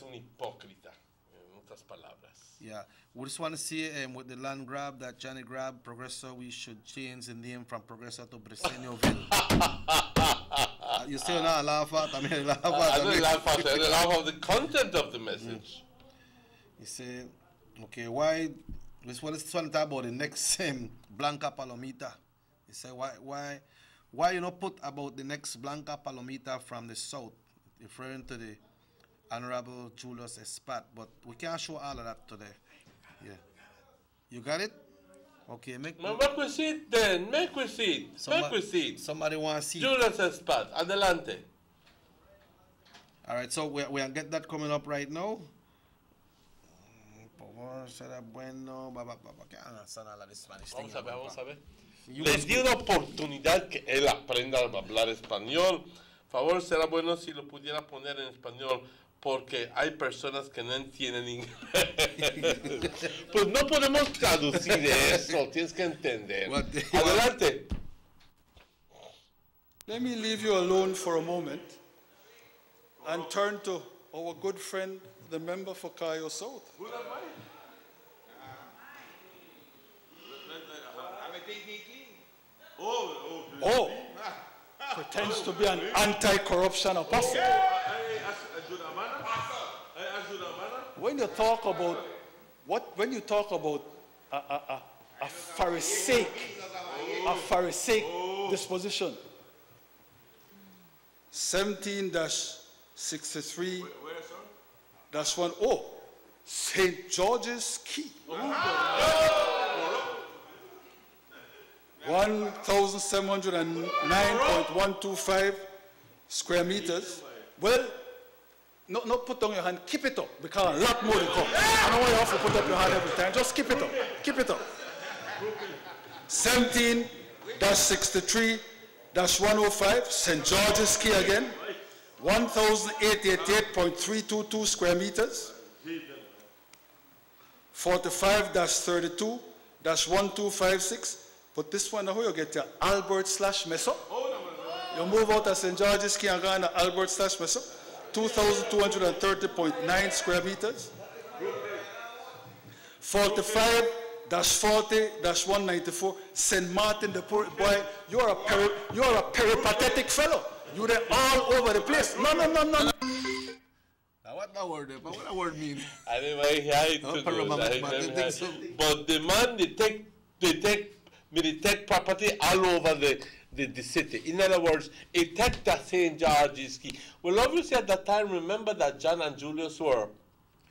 un hipócrita, en otras palabras. Yeah, we just want to see with the land grab that Johnny grabbed, Progreso, we should change the name from Progreso to Breseñoville. You still not laugh at? I mean, laugh at. I don't laugh at it. I laugh at the content of the message. He said, okay, why This one talk about the next Blanca Palomita. He said, why you not put about the next Blanca Palomita from the south, referring to the Honorable Julius Espat, but we can't show all of that today. Yeah. You got it? Okay, make we see it then. Make we see it. Make we see it. Somebody want to see Julius Espat, adelante. All right, so we're going to get that coming up right now. Vamos a ver. Le di una oportunidad que él aprenda a hablar español. Favor, será bueno si lo pudiera poner en español, porque hay personas que no entienden inglés. Pues no podemos traducir eso, tienes que entender. Adelante. Let me leave you alone for a moment and turn to our good friend, the member for Cayo South. Oh, pretends to be an anti-corruption apostle. When you talk about a Pharisaic disposition, 17-63-1. St. George's Key. 1,709.125 square meters. Well, not put down your hand, keep it up, because a lot more to come. I don't want you to have to put up your hand every time, just keep it up, keep it up. 17-63-105, St. George's Key again, 1,888.322 square meters. 45-32-1256, but this one, how you get your Albert/Meso? You move out of St. George's Key and go on Albert/Meso, 2,230.9 square meters. 45-40-194, St. Martin the Poor. Boy, you are a peripatetic fellow. You're all over the place. No. What that word? What that word mean? Anyway, but the man detect property all over the city. In other words, it take the St. George's Key. Well, obviously at that time, remember that John and Julius were.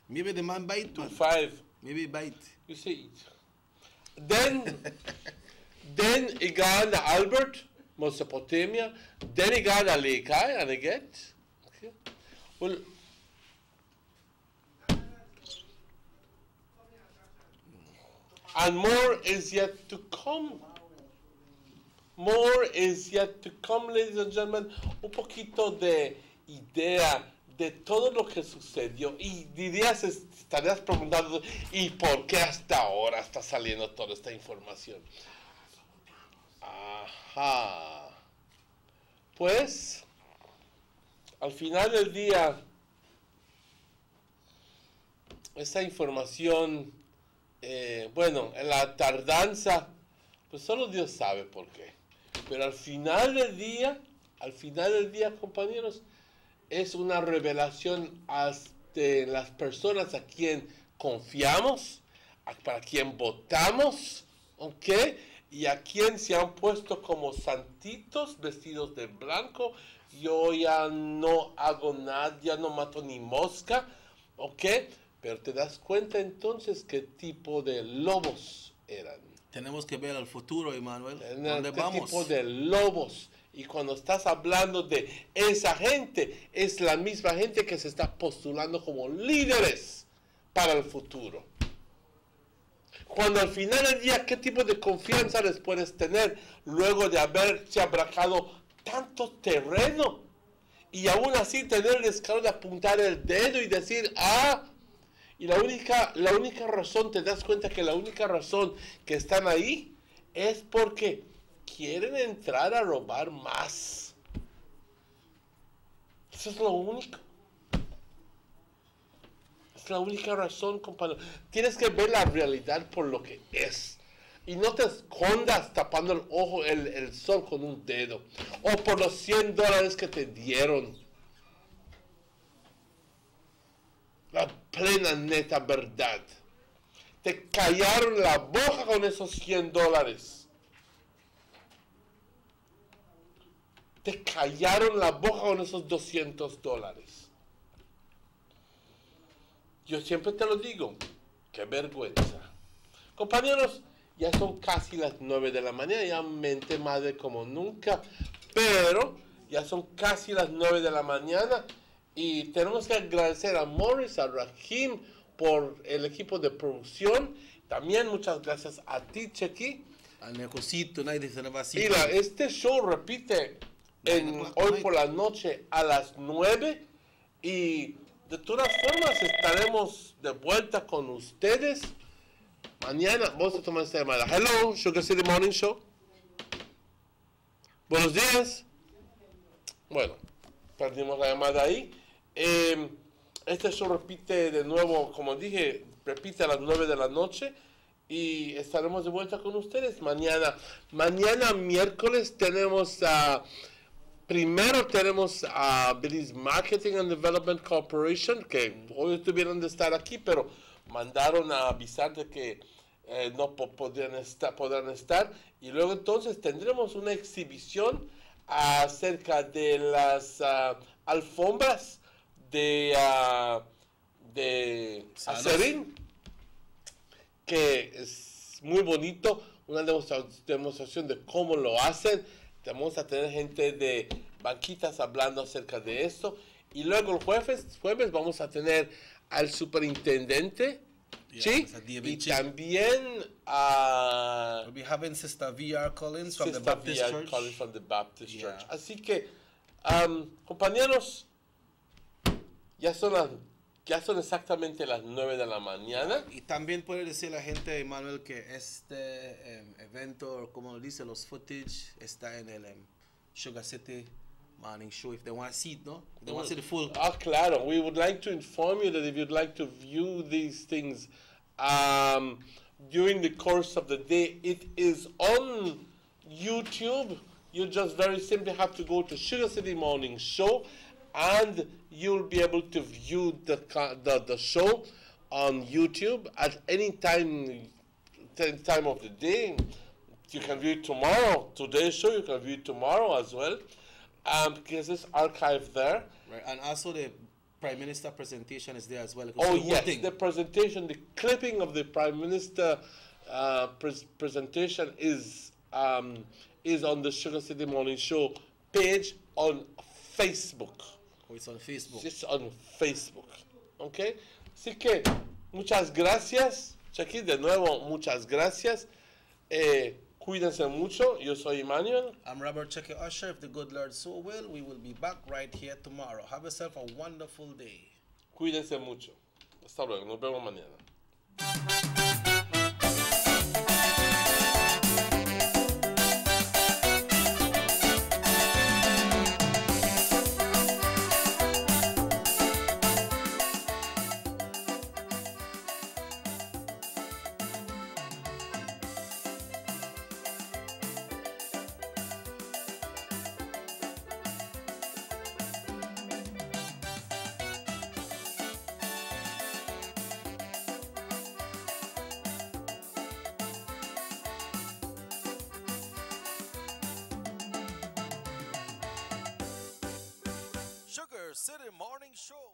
Maybe the man bite. 2-5. Maybe bite. You see it. Then he got Albert, Mesopotamia. Then he got Lekai and again. Okay. Well. And more is yet to come. More is yet to come, ladies and gentlemen. Un poquito de idea de todo lo que sucedió. Y estarías preguntando, ¿y por qué hasta ahora está saliendo toda esta información? Ajá. Pues, al final del día, esta información... bueno, en la tardanza, pues solo Dios sabe por qué. Pero al final del día, compañeros, es una revelación de las personas a quien confiamos, para quien votamos, ¿ok? Y a quien se han puesto como santitos, vestidos de blanco. Yo ya no hago nada, ya no mato ni mosca, ¿ok? Pero te das cuenta entonces qué tipo de lobos eran. Tenemos que ver al futuro, Emmanuel. ¿Dónde vamos? ¿Qué tipo de lobos? Y cuando estás hablando de esa gente, es la misma gente que se está postulando como líderes para el futuro. Cuando al final del día, ¿qué tipo de confianza les puedes tener luego de haberse abracado tanto terreno? Y aún así tener el descaro de apuntar el dedo y decir, y la única razón, te das cuenta que la única razón que están ahí es porque quieren entrar a robar más. Eso es lo único. Es la única razón, compañero. Tienes que ver la realidad por lo que es. Y no te escondas tapando el ojo, el sol con un dedo. O por los $100 que te dieron. La plena, neta verdad. te callaron la boca con esos $100. Te callaron la boca con esos $200. Yo siempre te lo digo, qué vergüenza. Compañeros, ya son casi las 9 de la mañana, ya mente madre como nunca, pero ya son casi las 9 de la mañana y tenemos que agradecer a Morris, a Rahim por el equipo de producción. También muchas gracias a ti, Chequi. A Necosito, Mira, este show repite hoy por la noche a las 9 y de todas formas estaremos de vuelta con ustedes mañana. Vamos a tomar esta llamada. Hello, Sugar City Morning Show. Buenos días. Bueno, perdimos la llamada ahí. Este show repite de nuevo, como dije, repite a las 9 de la noche y estaremos de vuelta con ustedes mañana. Mañana miércoles tenemos primero tenemos a Belize Marketing and Development Corporation, que hoy tuvieron de estar aquí, pero mandaron a avisar de que no podrán estar. Y luego entonces tendremos una exhibición acerca de las alfombras de Aserín, que es muy bonito, una demostración de cómo lo hacen. Vamos a tener gente de banquitas hablando acerca de esto. Y luego el jueves vamos a tener al superintendente, ¿sí? Y también we'll be having Sister VR Collins from the Baptist Church. Collins from the Baptist Church. Así que, compañeros, ya son exactamente las 9 de la mañana. Y también puede decir la gente, Emmanuel, que este evento, como dice, los footage está en el Sugar City Morning Show. If they want to see it, no? If they want to see the full. Claro. We would like to inform you that if you'd like to view these things during the course of the day, it is on YouTube. You just very simply have to go to Sugar City Morning Show, and you'll be able to view the show on YouTube at any time of the day. You can view it tomorrow. Today's show, you can view it tomorrow as well, because it's archived there. Right, and also the Prime Minister presentation is there as well. Oh yes, the presentation, the clipping of the Prime Minister presentation is on the Sugar City Morning Show page on Facebook. It's on Facebook. It's on Facebook. Okay. Así que muchas gracias. Chequi, de nuevo, muchas gracias. Cuídense mucho. Yo soy Emmanuel. I'm Robert Chequi Usher. If the good Lord so will, we will be back right here tomorrow. Have yourself a wonderful day. Cuídense mucho. Hasta luego. Nos vemos mañana. Sugar City Morning Show.